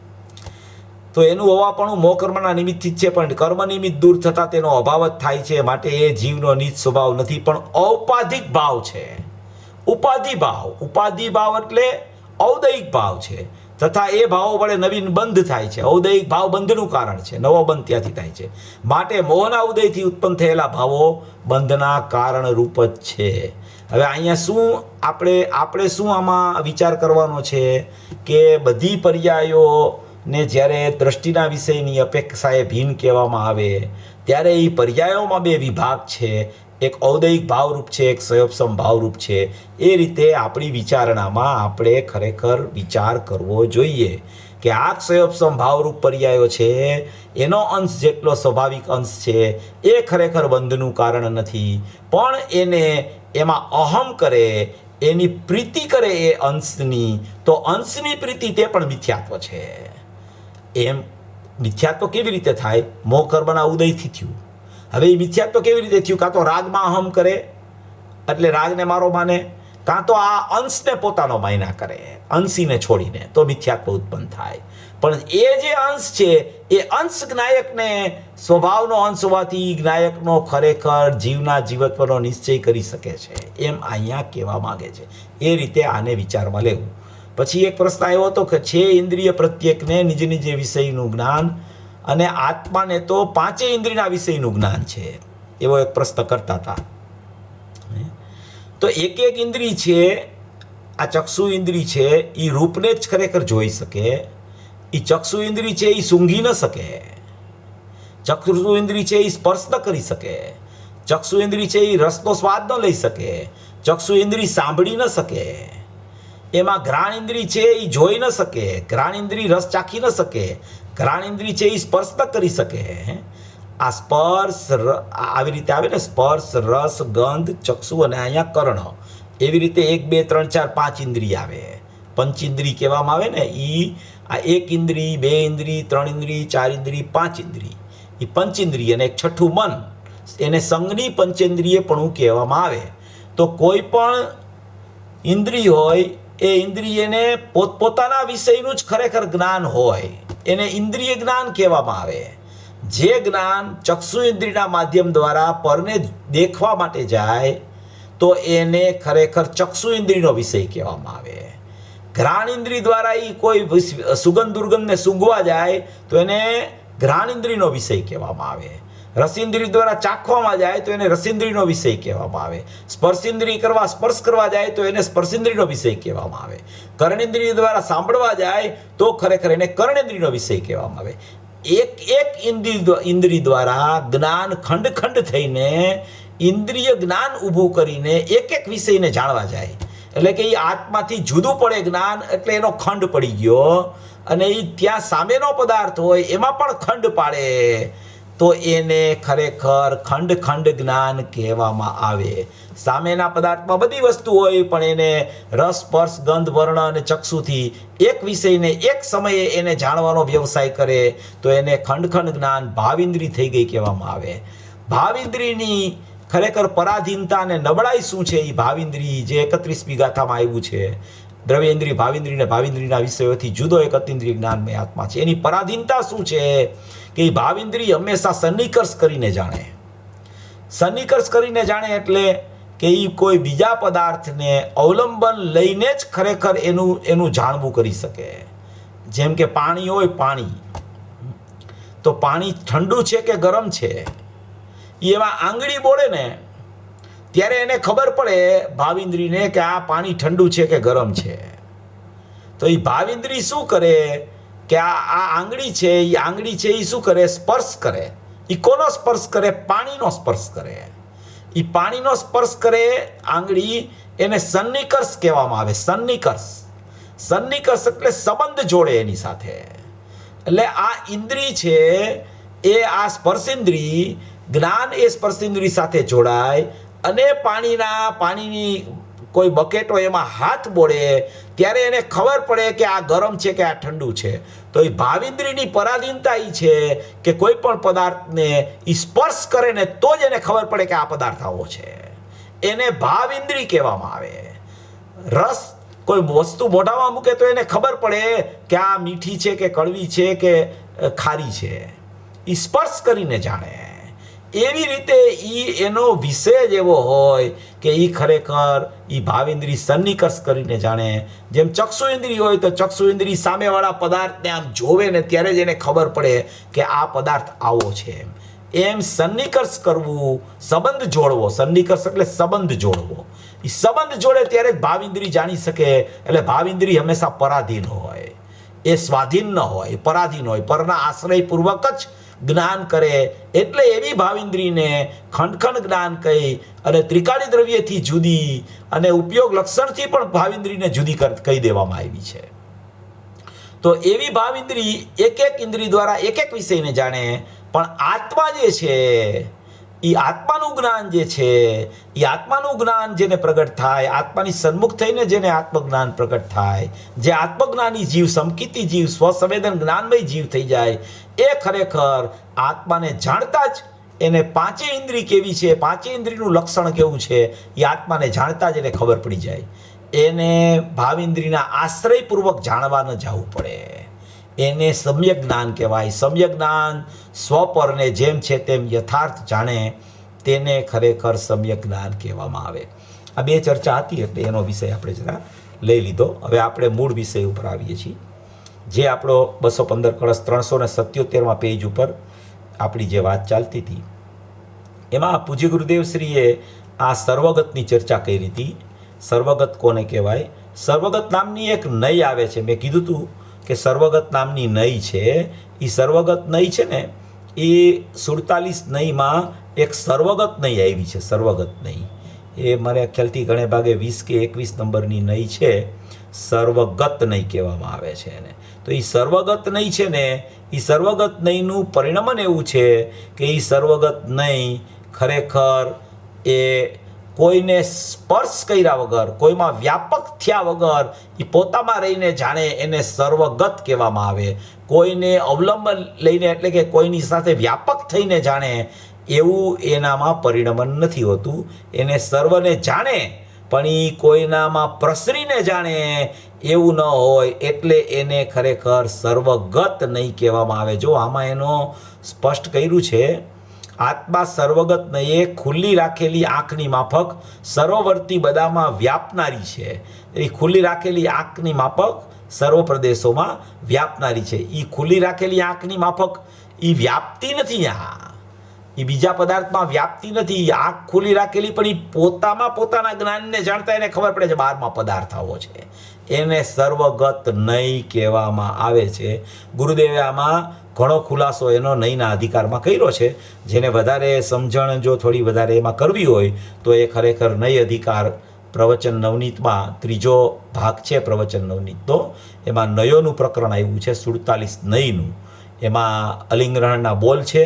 તો એનું હોવાપણું મોહ કર્મના નિમિત્તથી જ છે, પણ કર્મ નિમિત્ત દૂર થતાં તેનો અભાવ જ થાય છે. માટે એ જીવનો નીચ સ્વભાવ નથી, પણ ઔપાધિક ભાવ છે. ઉપાધિ ભાવ એટલે ઔદયિક ભાવ છે, તથા એ ભાવો વડે નવીન બંધ થાય છે. ઔદયિક ભાવ બંધનું કારણ છે, નવો બંધ ત્યાંથી થાય છે. માટે મોહના ઉદયથી ઉત્પન્ન થયેલા ભાવો બંધના કારણ રૂપ જ છે. હવે અહીંયા શું આપણે શું આમાં વિચાર કરવાનો છે કે બધી પર્યાયોને જ્યારે દ્રષ્ટિના વિષયની અપેક્ષાએ ભિન્ન કહેવામાં આવે ત્યારે એ પર્યાયોમાં 2 વિભાગ છે. એક ઔદયિક ભાવરૂપ છે, એક સંયોપસમ ભાવરૂપ છે. એ રીતે આપણી વિચારણામાં આપણે ખરેખર વિચાર કરવો જોઈએ કે આ સંયોપસમ ભાવરૂપ પર્યાયો છે એનો અંશ જેટલો સ્વાભાવિક અંશ છે એ ખરેખર બંધનું કારણ નથી, પણ એમાં અહમ કરે, એની પ્રીતિ કરે એ અંશની, તો અંશની પ્રીતિ તે પણ મિથ્યાત્વ છે. એમ મિથ્યાત્વ કેવી રીતે થાય? મોહ કર્મના ઉદયથી થયું. હવે એ મિથ્યાત્વ કેવી રીતે થયું? કાં તો રાગમાં અહમ કરે એટલે રાગને મારો માને, કાં તો આ અંશને પોતાનો માયના કરે, અંશીને છોડીને, તો મિથ્યાત્વ ઉત્પન્ન થાય. પણ એ જે અંશ છે એ અંશ જ્ઞાયકને સ્વભાવનો અંશ હોવાથી જ્ઞાયકનો ખરેખર જીવના જીવત્વનો નિશ્ચય કરી શકે છે, એમ અહીંયા કહેવા માગે છે. એ રીતે આને વિચારમાં લેવું. પછી એક પ્રશ્ન આવ્યો હતો કે છે ઇન્દ્રિય પ્રત્યેકને નિજ નિજ વિષયનું જ્ઞાન અને આત્માને તો 5 ઇન્દ્રિયના વિષયનું જ્ઞાન છે, એવો એક પ્રશ્ન કરતા હતા. તો એક ઇન્દ્રિય છે, આ ચક્ષુ ઇન્દ્રિય છે, એ રૂપને જ ખરેખર જોઈ શકે. એ ચક્ષુ ઇન્દ્રિય છે એ સૂંઘી ન શકે. ચક્ષુ ઇન્દ્રિય છે એ સ્પર્શ ન કરી શકે. ચક્ષુ ઇન્દ્રિય છે એ રસનો સ્વાદ ન લઈ શકે. ચક્ષુ ઇન્દ્રિય સાંભળી ન શકે. એમાં ઘ્રાણ ઇન્દ્રિય છે એ જોઈ ન શકે, ઘ્રાણ ઇન્દ્રિય રસ ચાખી ન શકે, ઘ્રાણ ઇન્દ્રિય છે એ સ્પર્શ ન કરી શકે. આ સ્પર્શ આવી રીતે આવે ને, સ્પર્શ, રસ, ગંધ, ચક્ષુ અને અહીંયા કર્ણ, એવી રીતે 1 2 3 4 5 ઇન્દ્રિય આવે. પંચેન્દ્રિય કહેવામાં આવે ને, આ 1 ઇન્દ્રિય, 2 ઇન્દ્રિય, 3 ઇન્દ્રિય, 4 ઇન્દ્રિય, 5 ઇન્દ્રિય, એ પંચેન્દ્રિય. અને એક છઠ્ઠું મન, એને સંજ્ઞી પંચેન્દ્રિય પણ કહેવામાં આવે. તો કોઈ પણ ઇન્દ્રિય હોય એ ઇન્દ્રિયને પોતપોતાના વિષયનું જ ખરેખર જ્ઞાન હોય, એને ઇન્દ્રિય જ્ઞાન કહેવામાં આવે. જે જ્ઞાન ચક્ષુ ઇન્દ્રિયના માધ્યમ દ્વારા પરને દેખવા માટે જાય તો એને ખરેખર ચક્ષુ ઇન્દ્રિયનો વિષય કહેવામાં આવે. ઘ્રાણ ઇન્દ્રિય દ્વારા એ કોઈ સુગંધ દુર્ગંધને સૂંઘવા જાય તો એને ઘ્રાણ ઇન્દ્રિયનો વિષય કહેવામાં આવે. રસિન્દ્રિય દ્વારા ચાખવામાં જાય તો એને રસિન્દ્રિયનો વિષય કહેવામાં આવે. સ્પર્શેન્દ્રિય કરવા સ્પર્શ કરવા જાય તો એને સ્પર્શેન્દ્રિયનો વિષય કહેવામાં આવે. કર્ણેન્દ્રિય દ્વારા સાંભળવા જાય તો ખરેખર એને કર્ણેન્દ્રિયનો વિષય કહેવામાં આવે. એક ઇન્દ્રિય દ્વારા જ્ઞાન ખંડ ખંડ થઈને ઇન્દ્રિય જ્ઞાન ઊભું કરીને એક વિષયને જાણવા જાય. એટલે કે એ આત્માથી જુદું પડે જ્ઞાન, એટલે એનો ખંડ પડી ગયો. અને એ ત્યાં સામેનો પદાર્થ હોય એમાં પણ ખંડ પાડે તો એને ખરેખર ખંડ ખંડ જ્ઞાન કહેવામાં આવે. સામેના પદાર્થમાં બધી વસ્તુ હોય પણ એને રસ, સ્પર્શ, ગંધ, વર્ણ અને ચક્ષુથી એક વિષયને એક સમયે એને જાણવાનો વ્યવસાય કરે તો એને ખંડ ખંડ જ્ઞાન ભાવિન્દ્રિય થઈ ગઈ કહેવામાં આવે. ભાવિન્દ્રિયની ખરેખર પરાધીનતા અને નબળાઈ શું છે, એ ભાવિન્દ્રિય જે 31મી ગાથામાં આવ્યું છે, દ્રવ્યેન્દ્રિય, ભાવિન્દ્રિય અને ભાવિન્દ્રિયના વિષયોથી જુદો એક અતિન્દ્રિય જ્ઞાનમય આત્મા છે. એની પરાધીનતા શું છે કે એ ભાવિન્દ્રિય હંમેશા સન્નિકર્ષ કરીને જાણે. સન્નિકર્ષ કરીને જાણે એટલે કે એ કોઈ બીજા પદાર્થને અવલંબન લઈને જ ખરેખર એનું જાણવું કરી શકે. જેમ કે પાણી હોય, પાણી તો પાણી ઠંડુ છે કે ગરમ છે, એમાં આંગળી બોળે ને ત્યારે એને ખબર પડે ભાવિન્દ્રિયને કે આ પાણી ઠંડુ છે કે ગરમ છે. તો એ ભાવિન્દ્રિય શું કરે કે આ આંગળી છે, એ આંગળી છે એ શું કરે, સ્પર્શ કરે. એ કોનો સ્પર્શ કરે? પાણીનો સ્પર્શ કરે. એ પાણીનો સ્પર્શ કરે આંગળી, એને સન્નિકર્ષ કહેવામાં આવે. સન્નિકર્ષ એટલે સંબંધ જોડે એની સાથે. એટલે આ ઇન્દ્રિય છે એ આ સ્પર્શેન્દ્રિય, જ્ઞાન એ સ્પર્શેન્દ્રિય સાથે જોડાય અને પાણીની કોઈ બકેટ હોય એમાં હાથ બોળે ત્યારે એને ખબર પડે કે આ ગરમ છે કે આ ઠંડુ છે. તો એ ભાવિન્દ્રિયની પરાધીનતા એ છે કે કોઈ પણ પદાર્થને એ સ્પર્શ કરે ને તો જ એને ખબર પડે કે આ પદાર્થ આવો છે. એને ભાવિન્દ્રિય કહેવામાં આવે. રસ, કોઈ વસ્તુ મોઢામાં મૂકે તો એને ખબર પડે કે આ મીઠી છે કે કડવી છે કે ખારી છે. એ સ્પર્શ કરીને જાણે. એવી રીતે એનો વિષય જ એવો હોય કે એ ખરેખર એ ભાવિન્દ્રિય સન્નિકર્ષ કરીને જાણે. જેમ ચક્ષુ ઇન્દ્રિય હોય તો ચક્ષુ ઇન્દ્રિય સામેવાળા પદાર્થને આમ જોવે ને ત્યારે જ એને ખબર પડે કે આ પદાર્થ આવો છે. એમ સન્નિકર્ષ કરવું, સંબંધ જોડવો. સન્નિકર્ષ એટલે સંબંધ જોડવો. એ સંબંધ જોડે ત્યારે જ ભાવિન્દ્રિય જાણી શકે. એટલે ભાવિન્દ્રિય હંમેશા પરાધીન હોય, એ સ્વાધીન ન હોય, પરાધીન હોય, પરના આશ્રયપૂર્વક જ જ્ઞાન કરે. એટલે એવી ભાવિન્દ્રિયને ખંડ ખંડ જ્ઞાન કહી અને ત્રિકાળી દ્રવ્યથી જુદી અને ઉપયોગ લક્ષણથી પણ ભાવિન્દ્રિયને જુદી કહી દેવામાં આવી છે. તો એવી ભાવિન્દ્રિય એક ઇન્દ્રિય દ્વારા એક વિષયને જાણે. પણ આત્મા જે છે એ આત્માનું જ્ઞાન જે છે, એ આત્માનું જ્ઞાન જેને પ્રગટ થાય, આત્માની સન્મુખ થઈને જેને આત્મજ્ઞાન પ્રગટ થાય, જે આત્મજ્ઞાની જીવ, સમકિતી જીવ, સ્વસંવેદન જ્ઞાનમય જીવ થઈ જાય, એ ખરેખર આત્માને જાણતા જ એને પાંચેય ઇન્દ્રિય કેવી છે, પાંચેય ઇન્દ્રિયનું લક્ષણ કેવું છે, એ આત્માને જાણતા જ એને ખબર પડી જાય. એને ભાવિન્દ્રિયના આશ્રયપૂર્વક જાણવા ન જવું પડે. એને સમ્યક જ્ઞાન કહેવાય. સમ્યક જ્ઞાન સ્વપરને જેમ છે તેમ યથાર્થ જાણે તેને ખરેખર સમ્યક જ્ઞાન કહેવામાં આવે. આ બે ચર્ચા હતી એટલે એનો વિષય આપણે જરા લઈ લીધો. હવે આપણે મૂળ વિષય ઉપર આવીએ છીએ, જે આપણો 215 કળશ 377માં પેજ ઉપર આપણી જે વાત ચાલતી હતી એમાં પૂજ્ય ગુરુદેવશ્રીએ આ સર્વગતની ચર્ચા કરી હતી. સર્વગત કોને કહેવાય? સર્વગત નામની એક નઈ આવે છે. મેં કીધું હતું કે સર્વગત નામની નઈ છે. એ સર્વગત નઈ છે ને, એ 47 નઈમાં એક સર્વગત નઈ આવી છે. સર્વગત નઈ એ મને ખ્યાલથી ઘણે ભાગે 20 કે 21 નંબરની નઈ છે. સર્વગત નહીં કહેવામાં આવે છે એને. તો એ સર્વગત નહીં છે ને, એ સર્વગત નહીંનું પરિણમન એવું છે કે એ સર્વગત નહીં ખરેખર એ કોઈને સ્પર્શ કર્યા વગર, કોઈમાં વ્યાપક થયા વગર એ પોતામાં રહીને જાણે એને સર્વગત કહેવામાં આવે. કોઈને અવલંબન લઈને એટલે કે કોઈની સાથે વ્યાપક થઈને જાણે એવું એનામાં પરિણમન નથી હોતું. એને સર્વને જાણે પણ એ કોઈનામાં પ્રસરીને જાણે એવું ન હોય, એટલે એને ખરેખર સર્વગત નહીં કહેવામાં આવે. જો આમાં એનો સ્પષ્ટ કર્યું છે, આત્મા સર્વગત નહીં એ ખુલ્લી રાખેલી આંખની માફક સર્વવર્તી બધામાં વ્યાપનારી છે. એ ખુલ્લી રાખેલી આંખની માફક સર્વ પ્રદેશોમાં વ્યાપનારી છે. એ ખુલ્લી રાખેલી આંખની માફક એ વ્યાપતી નથી, એ બીજા પદાર્થમાં વ્યાપતી નથી. આંખ ખુલ્લી રાખેલી પણ એ પોતામાં પોતાના જ્ઞાનને જાણતા એને ખબર પડે છે બહારમાં પદાર્થ આવો છે. એને સર્વગત નહીં કહેવામાં આવે છે. ગુરુદેવે આમાં ઘણો ખુલાસો એનો નહીંના અધિકારમાં કર્યો છે. જેને વધારે સમજણ જો થોડી વધારે એમાં કરવી હોય તો એ ખરેખર નહીં અધિકાર પ્રવચન નવનીતમાં ત્રીજો ભાગ છે પ્રવચન નવનીતનો, એમાં નયોનું પ્રકરણ આવ્યું છે 47 નયનું. એમાં અલિંગ્રહણના બોલ છે,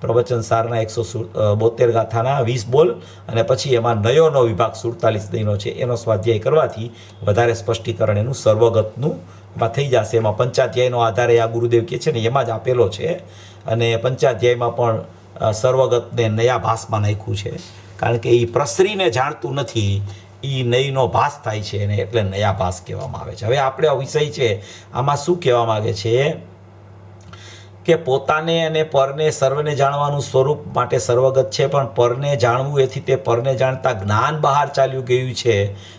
પ્રવચન સારના 172 ગાથાના 20 બોલ, અને પછી એમાં નયોનો વિભાગ 47 નયનો છે. એનો સ્વાધ્યાય કરવાથી વધારે સ્પષ્ટીકરણ એનું સર્વગતનું એમાં થઈ જશે. એમાં પંચાધ્યાયનો આધારે આ ગુરુદેવ કહે છે ને એમાં જ આપેલો છે. અને પંચાધ્યાયમાં પણ સર્વગતને નયા ભાસમાં નાખ્યું છે, કારણ કે એ પ્રસરીને જાણતું નથી, એ નયનો ભાસ થાય છે એને, એટલે નયા ભાસ કહેવામાં આવે છે. હવે આપણે આ વિષય છે આમાં શું કહેવા માગે છે કે પોતાને અને પરને સર્વને જાણવાનું સ્વરૂપ માટે સર્વગત છે, પણ પરને જાણવું એથી તે પરને જાણતા જ્ઞાન બહાર ચાલ્યું ગયું છે.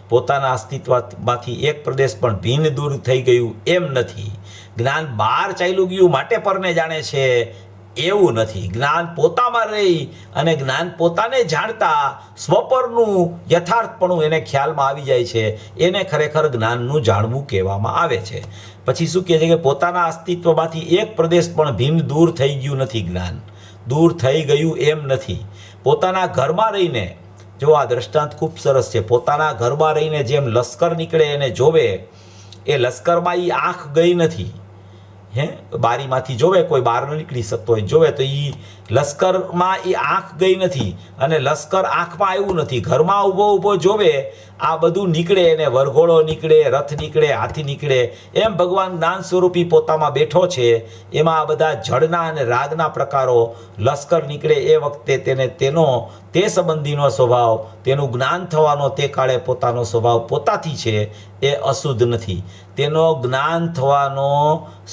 પોતાના અસ્તિત્વમાંથી એક પ્રદેશ પણ ભિન્ન દૂર થઈ ગયું એમ નથી. જ્ઞાન બહાર ચાલ્યું ગયું માટે પરને જાણે છે એવું નથી. જ્ઞાન પોતામાં રહી અને જ્ઞાન પોતાને જાણતા સ્વપરનું યથાર્થપણું એને ખ્યાલમાં આવી જાય છે, એને ખરેખર જ્ઞાનનું જાણવું કહેવામાં આવે છે. પછી શું કહે છે કે પોતાના અસ્તિત્વમાંથી એક પ્રદેશ પણ ભિન્ન દૂર થઈ ગયું નથી. જ્ઞાન દૂર થઈ ગયું એમ નથી. પોતાના ઘરમાં રહીને, જો આ દ્રષ્ટાંત ખૂબ સરસ છે, પોતાના ઘરમાં રહીને જેમ લશ્કર નીકળે એને જોવે, એ લશ્કરમાં એ આંખ ગઈ નથી. બારીમાંથી જોવે, કોઈ બહાર ન નીકળી શકતો હોય જોવે તો એ લશ્કરમાં એ આંખ ગઈ નથી, અને લશ્કર આંખમાં આવ્યું નથી. ઘરમાં ઊભો ઊભો જોવે, આ બધું નીકળે, એને વરઘોડો નીકળે, રથ નીકળે, હાથી નીકળે, એમ ભગવાન જ્ઞાન સ્વરૂપી પોતામાં બેઠો છે. એમાં આ બધા જળના અને રાગના પ્રકારો લશ્કર નીકળે એ વખતે તેને તે સંબંધીનો સ્વભાવ, તેનું જ્ઞાન થવાનો તે કાળે પોતાનો સ્વભાવ પોતાથી છે, એ અશુદ્ધ નથી. તેનો જ્ઞાન થવાનો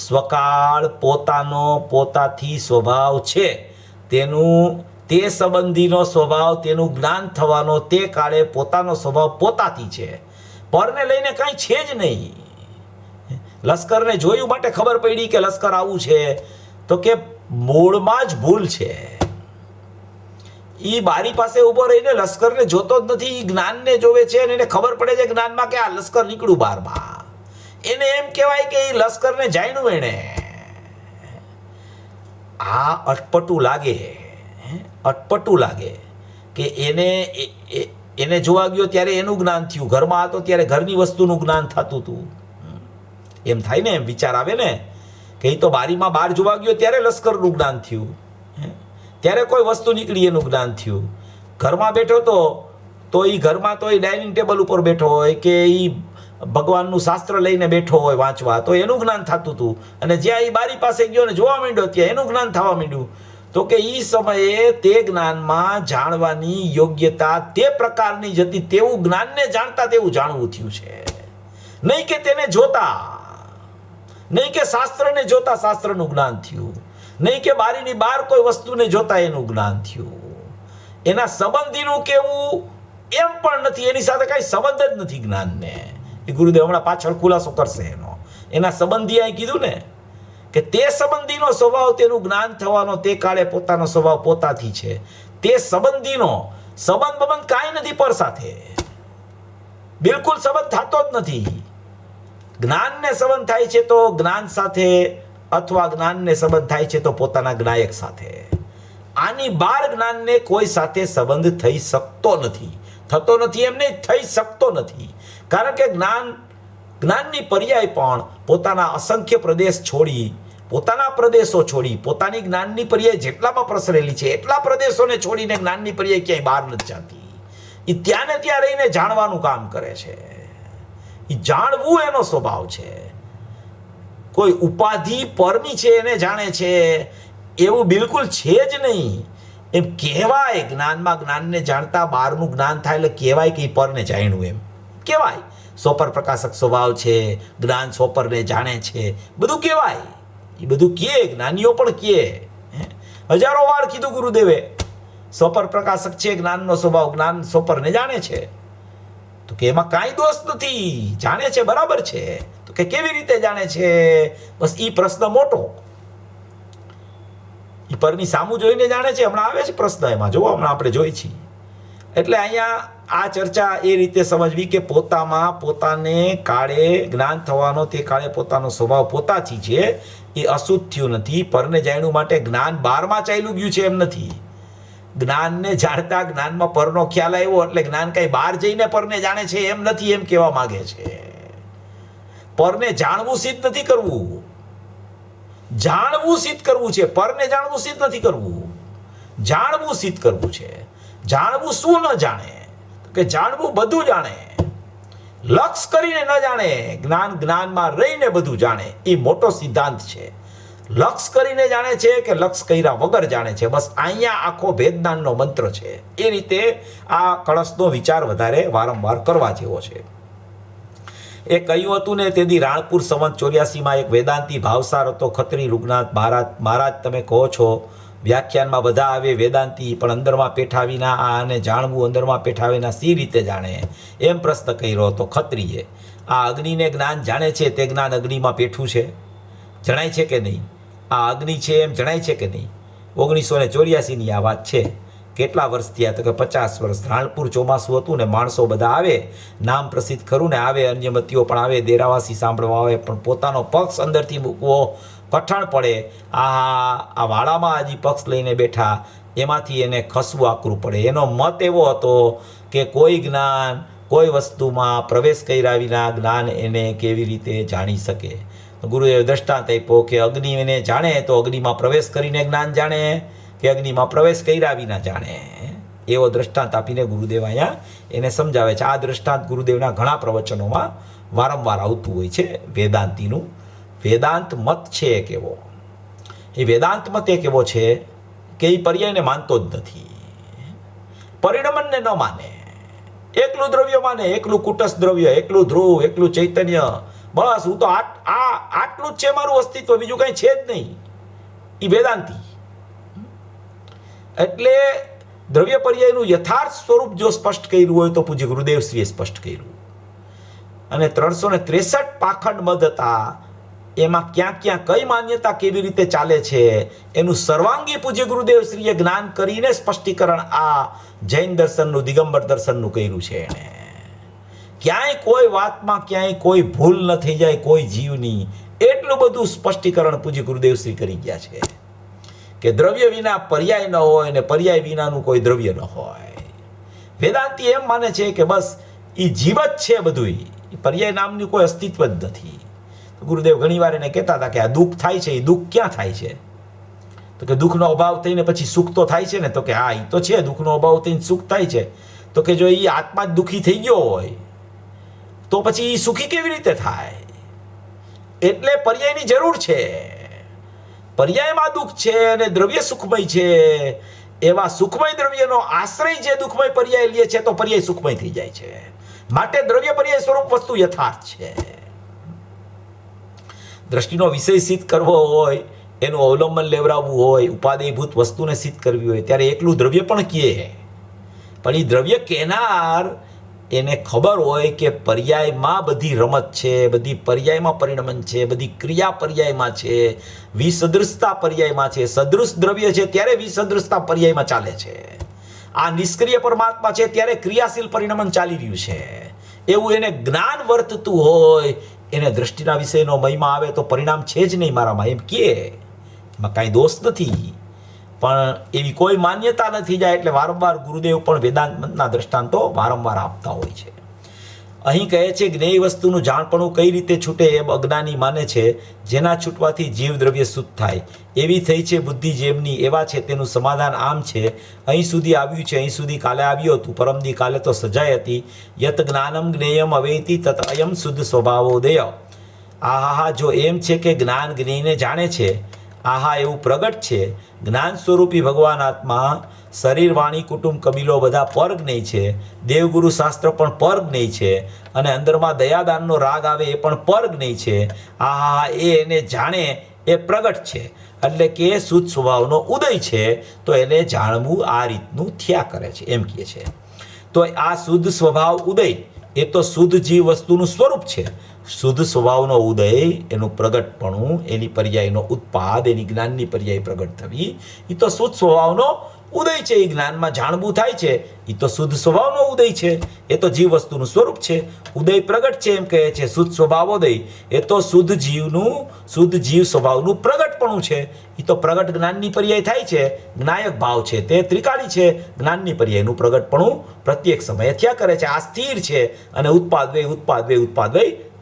સ્વકાળ પોતાનો પોતાથી સ્વભાવ છે. તે સંબંધીનો સ્વભાવ, તેનું જ્ઞાન થવાનો તે કાળે પોતાનો સ્વભાવ પોતાથી છે. પરને લઈને કાંઈ છે જ નહીં. લશ્કરને જોયું માટે ખબર પડી કે લશ્કર આવું છે, તો કે મૂળમાં જ ભૂલ છે. એ બારી પાસે ઊભો રહીને લશ્કરને જોતો જ નથી, જ્ઞાનને જોવે છે, અને એને ખબર પડે છે જ્ઞાનમાં કે આ લશ્કર નીકળ્યું બહારમાં. એને એમ કહેવાય કે એ લશ્કરને જાણ્યું એને. આ અટપટું લાગે કે એને જોવા ગયો ત્યારે એનું જ્ઞાન થયું, ઘરમાં હતો ત્યારે ઘરની વસ્તુનું જ્ઞાન થતું હતું. એમ થાય ને, એમ વિચાર આવે ને કે એ તો બારીમાં બહાર જોવા ગયો ત્યારે લશ્કરનું જ્ઞાન થયું, ત્યારે કોઈ વસ્તુ નીકળી એનું જ્ઞાન થયું. ઘરમાં બેઠો તો એ ઘરમાં તો એ ડાઇનિંગ ટેબલ ઉપર બેઠો હોય કે એ ભગવાનનું શાસ્ત્ર લઈને બેઠો હોય વાંચવા, તો એનું જ્ઞાન થતું હતું. અને જ્યાં એ બારી પાસે ગયો ને જોવા માંડ્યો ત્યાં એનું જ્ઞાન થવા માંડ્યું. તો કે એ સમયે તે જ્ઞાનમાં જાણવાની યોગ્યતા તે પ્રકારની જ હતી, તેવું જ્ઞાનને જાણતા તેવું જાણવું થયું છે. નહીં કે તેને જોતા, નહીં કે શાસ્ત્રને જોતા શાસ્ત્રનું જ્ઞાન થયું, નહીં કે બારીની બહાર કોઈ વસ્તુને જોતા એનું જ્ઞાન થયું. એના સંબંધીનું કેવું એમ પણ નથી, એની સાથે કાંઈ સંબંધ જ નથી જ્ઞાનને. એ ગુરુદેવ હમણાં પાછળ ખુલાસો કરશે એનો. એના સંબંધી અહીં કીધું ને કે તે સંબંધીનો સ્વભાવ, તેનું જ્ઞાન થવાનો તે કાળે પોતાનો સ્વભાવ પોતાથી છે. તે સંબંધીનો સંબંધ કાંઈ નથી પર સાથે, બિલકુલ સંબંધ થતો જ નથી. જ્ઞાનને સંબંધ થાય છે તો જ્ઞાન સાથે, અથવા જ્ઞાનને સંબંધ થાય છે તો પોતાના જ્ઞાયક સાથે. આની બહાર જ્ઞાનને કોઈ સાથે સંબંધ થઈ શકતો નથી. થતો નથી એમ નહીં, થઈ શકતો નથી. કારણ કે જ્ઞાન જ્ઞાનની પર્યાય પણ પોતાના અસંખ્ય પ્રદેશ છોડી, પોતાના પ્રદેશો છોડી, પોતાની જ્ઞાનની પર્યાય જેટલામાં પ્રસરેલી છે એટલા પ્રદેશોને છોડીને જ્ઞાનની પર્યાય ક્યાંય બહાર નથી જતી. એ ત્યાં ને ત્યાં રહીને જાણવાનું કામ કરે છે. એ જાણવું એનો સ્વભાવ છે. કોઈ ઉપાધિ પરની છે એને જાણે છે એવું બિલકુલ છે જ નહીં. એમ કહેવાય, જ્ઞાનમાં જ્ઞાનને જાણતા બહારનું જ્ઞાન થાય એટલે કહેવાય કે એ પરને જાણ્યું, એમ કહેવાય. સોપર પ્રકાશક સ્વભાવ છે, જ્ઞાન સોપરને જાણે છે, બધું કહેવાય. એ બધું કહે, જ્ઞાનીઓ પણ કહે. હજારો વાર કીધું ગુરુદેવે, સોપર પ્રકાશક છે, જ્ઞાનનો સ્વભાવ, જ્ઞાન સોપરને જાણે છે. તો કે એમાં કાંઈ દોષ નથી, જાણે છે, બરાબર છે. તો કે કેવી રીતે જાણે છે? બસ એ પ્રશ્ન મોટો. એ પરની સામું જોઈને જાણે છે. હમણાં આવે છે પ્રશ્ન એમાં, જો હમણાં આપણે જોઈ છીએ. એટલે અહીંયા આ ચર્ચા એ રીતે સમજવી કે પોતામાં પોતાને કાળે જ્ઞાન થવાનો તે કાળે પોતાનો સ્વભાવ પોતાથી છે, એ અશુદ્ધ થયું નથી. પરને જાણ્યું માટે જ્ઞાન બહારમાં ચાલ્યું ગયું છે એમ નથી. જ્ઞાનને જાણતા જ્ઞાનમાં પરનો ખ્યાલ આવ્યો એટલે જ્ઞાન કઈ બહાર જઈને પરને જાણે છે એમ નથી, એમ કહેવા માંગે છે. પરને જાણવું સિદ્ધ નથી કરવું, જાણવું સિદ્ધ કરવું છે. પરને જાણવું સિદ્ધ નથી કરવું, જાણવું સિદ્ધ કરવું છે. જાણવું શું ન જાણે? કે જાણવું બધું જાણે, લક્ષ કરીને ન જાણે. જ્ઞાન જ્ઞાનમાં રહીને બધું જાણે, એ મોટો સિદ્ધાંત છે. લક્ષ કરીને જાણે છે કે લક્ષ કર્યા વગર જાણે છે. બસ અહીંયા આખો ભેદજ્ઞાનનો મંત્ર છે. એ રીતે આ કળશનો વિચાર વધારે વારંવાર કરવા જેવો છે. એ કહ્યું હતું ને તેથી રાણપુર સંવત 84માં એક વેદાંતી ભાવસાર હતો, ખત્રી રૂગનાથ મહારાજ તમે કહો છો વ્યાખ્યાનમાં બધા આવે વેદાંતી, પણ અંદરમાં પેઠા વિના આને જાણવું, અંદરમાં પેઠા વિના સી રીતે જાણે? એમ પ્રશ્ન કર્યો હતો ખત્રીએ. આ અગ્નિને જ્ઞાન જાણે છે તે જ્ઞાન અગ્નિમાં પેઠું છે, જણાય છે કે નહીં? આ અગ્નિ છે એમ જણાય છે કે નહીં? 1984ની આ વાત છે. કેટલા વર્ષ થયા? તો કે 50 વર્ષ. રાણપુર ચોમાસું હતું ને માણસો બધા આવે, નામ પ્રસિદ્ધ ખરું ને, આવે અન્યમતીઓ પણ આવે, દેરાવાસી સાંભળવા આવે, પણ પોતાનો પક્ષ અંદરથી મૂકવો કઠણ પડે. આ વાડામાં હજી પક્ષ લઈને બેઠા, એમાંથી એને ખસવું આકરું પડે. એનો મત એવો હતો કે કોઈ જ્ઞાન કોઈ વસ્તુમાં પ્રવેશ કર્યા વિના જ્ઞાન એને કેવી રીતે જાણી શકે? ગુરુએ દ્રષ્ટાંત આપ્યો કે અગ્નિ એને જાણે તો અગ્નિમાં પ્રવેશ કરીને જ્ઞાન જાણે કે અગ્નિમાં પ્રવેશ કર્યા વિના જાણે? એવો દ્રષ્ટાંત આપીને ગુરુદેવ અહીંયા એને સમજાવે છે. આ દ્રષ્ટાંત ગુરુદેવના ઘણા પ્રવચનોમાં વારંવાર આવતું હોય છે. વેદાંતીનું વેદાંત મત છે એક એવો, એ વેદાંત મત એક એવો છે કે એ પર્યાયને માનતો જ નથી, પરિણમનને ન માને. એકલું દ્રવ્ય માને, એકલું કુટસ્થ દ્રવ્ય, એકલું ધ્રુવ, એકલું ચૈતન્ય. બસ હું તો આટલું જ છે મારું અસ્તિત્વ, બીજું કંઈ છે જ નહીં. એ વેદાંતી. એટલે દ્રવ્ય પર્યાયનું યથાર્થ સ્વરૂપ જો સ્પષ્ટ કર્યું હોય તો પૂજ્ય ગુરુદેવશ્રીએ સ્પષ્ટ કર્યું. અને 363 પાખંડ મદ હતા, એમાં ક્યાં ક્યાં કઈ માન્યતા કેવી રીતે ચાલે છે એનું સર્વાંગી પૂજ્ય ગુરુદેવશ્રીએ જ્ઞાન કરીને સ્પષ્ટીકરણ આ જૈન દર્શનનું, દિગંબર દર્શનનું કર્યું છે એણે. ક્યાંય કોઈ વાતમાં ક્યાંય કોઈ ભૂલ ન થઈ જાય કોઈ જીવની, એટલું બધું સ્પષ્ટીકરણ પૂજ્ય ગુરુદેવશ્રી કરી ગયા છે કે દ્રવ્ય વિના પર્યાય ન હોય ને પર્યાય વિનાનું કોઈ દ્રવ્ય ન હોય. વેદાંતી એમ માને છે કે બસ એ જીવ જ છે બધું, પર્યાય નામની કોઈ અસ્તિત્વ જ નથી. ગુરુદેવ ઘણીવાર એને કહેતા હતા કે આ દુઃખ થાય છે, એ દુઃખ ક્યાં થાય છે? તો કે દુઃખનો અભાવ થઈને પછી સુખ તો થાય છે ને? તો કે હા એ તો છે, દુઃખનો અભાવ થઈને સુખ થાય છે. તો કે જો એ આત્મા જ દુઃખી થઈ ગયો હોય તો પછી એ સુખી કેવી રીતે થાય? એટલે પર્યાયની જરૂર છે. પર્યાયમાં દુઃખ છે અને દ્રવ્ય સુખમય છે. એવા સુખમય દ્રવ્યનો આશ્રય જે દુઃખમય પર્યાય લે છે તો પર્યાય સુખમય થઈ જાય છે. માટે દ્રવ્ય પર્યાય સ્વરૂપ વસ્તુ યથાર્થ છે. દ્રષ્ટિનો વિષય સિદ્ધ કરવો હોય, એનું અવલંબન લેવડાવવું હોય, ઉપાદેયભૂત વસ્તુને સિદ્ધ કરવી હોય ત્યારે એકલું દ્રવ્ય પણ કહે. પણ એ દ્રવ્ય કહેનાર એને ખબર હોય કે પર્યાયમાં બધી રમત છે, બધી પર્યાયમાં પરિણમન છે, બધી ક્રિયા પર્યાયમાં છે, વિસદૃશતા પર્યાયમાં છે. સદૃશ દ્રવ્ય છે ત્યારે વિસદૃશતા પર્યાયમાં ચાલે છે. આ નિષ્ક્રિય પરમાત્મા છે ત્યારે ક્રિયાશીલ પરિણમન ચાલી રહ્યું છે. એવું એને જ્ઞાન વર્તતું હોય, એને દ્રષ્ટિના વિષયનો મહિમા આવે તો પરિણામ છે જ નહીં મારામાં એમ કહે. એમાં કાંઈ દોષ નથી, પણ એવી કોઈ માન્યતા નથી જાય. એટલે વારંવાર ગુરુદેવ પણ વેદાંત મતના દ્રષ્ટાંતો વારંવાર આપતા હોય છે. અહીં કહે છે જ્ઞેય વસ્તુનું જાણપણું કઈ રીતે છૂટે એમ અજ્ઞાની માને છે, જેના છૂટવાથી જીવ દ્રવ્ય શુદ્ધ થાય. એવી થઈ છે બુદ્ધિ જેમની, એવા છે તેનું સમાધાન આમ છે. અહીં સુધી આવ્યું છે, અહીં સુધી કાલે આવ્યું હતું, પરમદી કાલે તો સજાઈ હતી. યત જ્ઞાનમ જ્ઞેયમ અવેતિ તત અયમ શુદ્ધ સ્વભાવોદય. આહા, જો એમ છે કે જ્ઞાન જ્ઞેયને જાણે છે, આહા એવું પ્રગટ છે. જ્ઞાન સ્વરૂપી ભગવાન આત્મા શરીર વાણી કુટુંબ કબીલો બધા પર જ્ઞેય છે. દેવગુરુ શાસ્ત્ર પણ પર જ્ઞેય છે. અને અંદરમાં દયાદાનનો રાગ આવે એ પણ પર જ્ઞેય છે. આહા, એ એને જાણે એ પ્રગટ છે. એટલે કે શુદ્ધ સ્વભાવનો ઉદય છે, તો એને જાણવું આ રીતનું થયા કરે છે એમ કહે છે. તો આ શુદ્ધ સ્વભાવ ઉદય એ તો શુદ્ધ જીવ વસ્તુનું સ્વરૂપ છે. શુદ્ધ સ્વભાવનો ઉદય, એનું પ્રગટપણું, એની પર્યાયનો ઉત્પાદ, એની જ્ઞાનની પર્યાય પ્રગટ થવી, એ તો શુદ્ધ સ્વભાવનો ઉદય છે. એ જ્ઞાનમાં જાણવું થાય છે, એ તો શુદ્ધ સ્વભાવનો ઉદય છે. એ તો જીવ વસ્તુનું સ્વરૂપ છે. ઉદય પ્રગટ છે એમ કહે છે. શુદ્ધ સ્વભાવોદય એ તો શુદ્ધ જીવ સ્વભાવનું પ્રગટપણું છે. એ તો પ્રગટ જ્ઞાનની પર્યાય થાય છે. જ્ઞાયક ભાવ છે તે ત્રિકાળી છે. જ્ઞાનની પર્યાયનું પ્રગટપણું પ્રત્યેક સમયે થયા કરે છે. આ સ્થિર છે અને ઉત્પાદ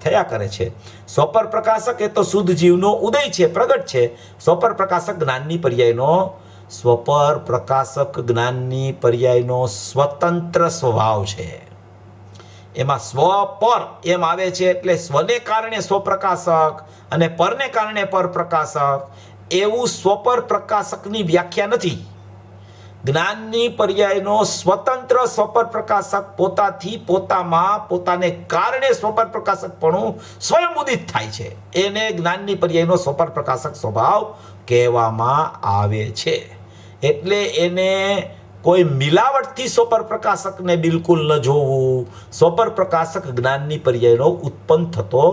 થયા કરે છે. સ્વપર પ્રકાશક એ તો શુદ્ધ જીવનો ઉદય છે, પ્રગટ છે. સ્વપર પ્રકાશક જ્ઞાનની પર્યાયનો સ્વતંત્ર સ્વભાવ છે. એમાં સ્વપર એમ આવે છે એટલે સ્વને કારણે સ્વપ્રકાશક અને પરને કારણે પરપ્રકાશક, એવું સ્વપર પ્રકાશકની વ્યાખ્યા નથી. જ્ઞાનની પર્યાયનો સ્વતંત્ર સ્વપર પ્રકાશક પોતાથી પોતામાં પોતાને કારણે સ્વપર પ્રકાશકપણું સ્વયં ઉદિત થાય છે. એને જ્ઞાનની પર્યાયનો સ્વપર પ્રકાશક સ્વભાવ કહેવામાં આવે છે. એટલે એને કોઈ મિલાવટથી સ્વપર પ્રકાશકને બિલકુલ ન જોવું. સ્વપર પ્રકાશક જ્ઞાનની પર્યાયનો ઉત્પન્ન થતો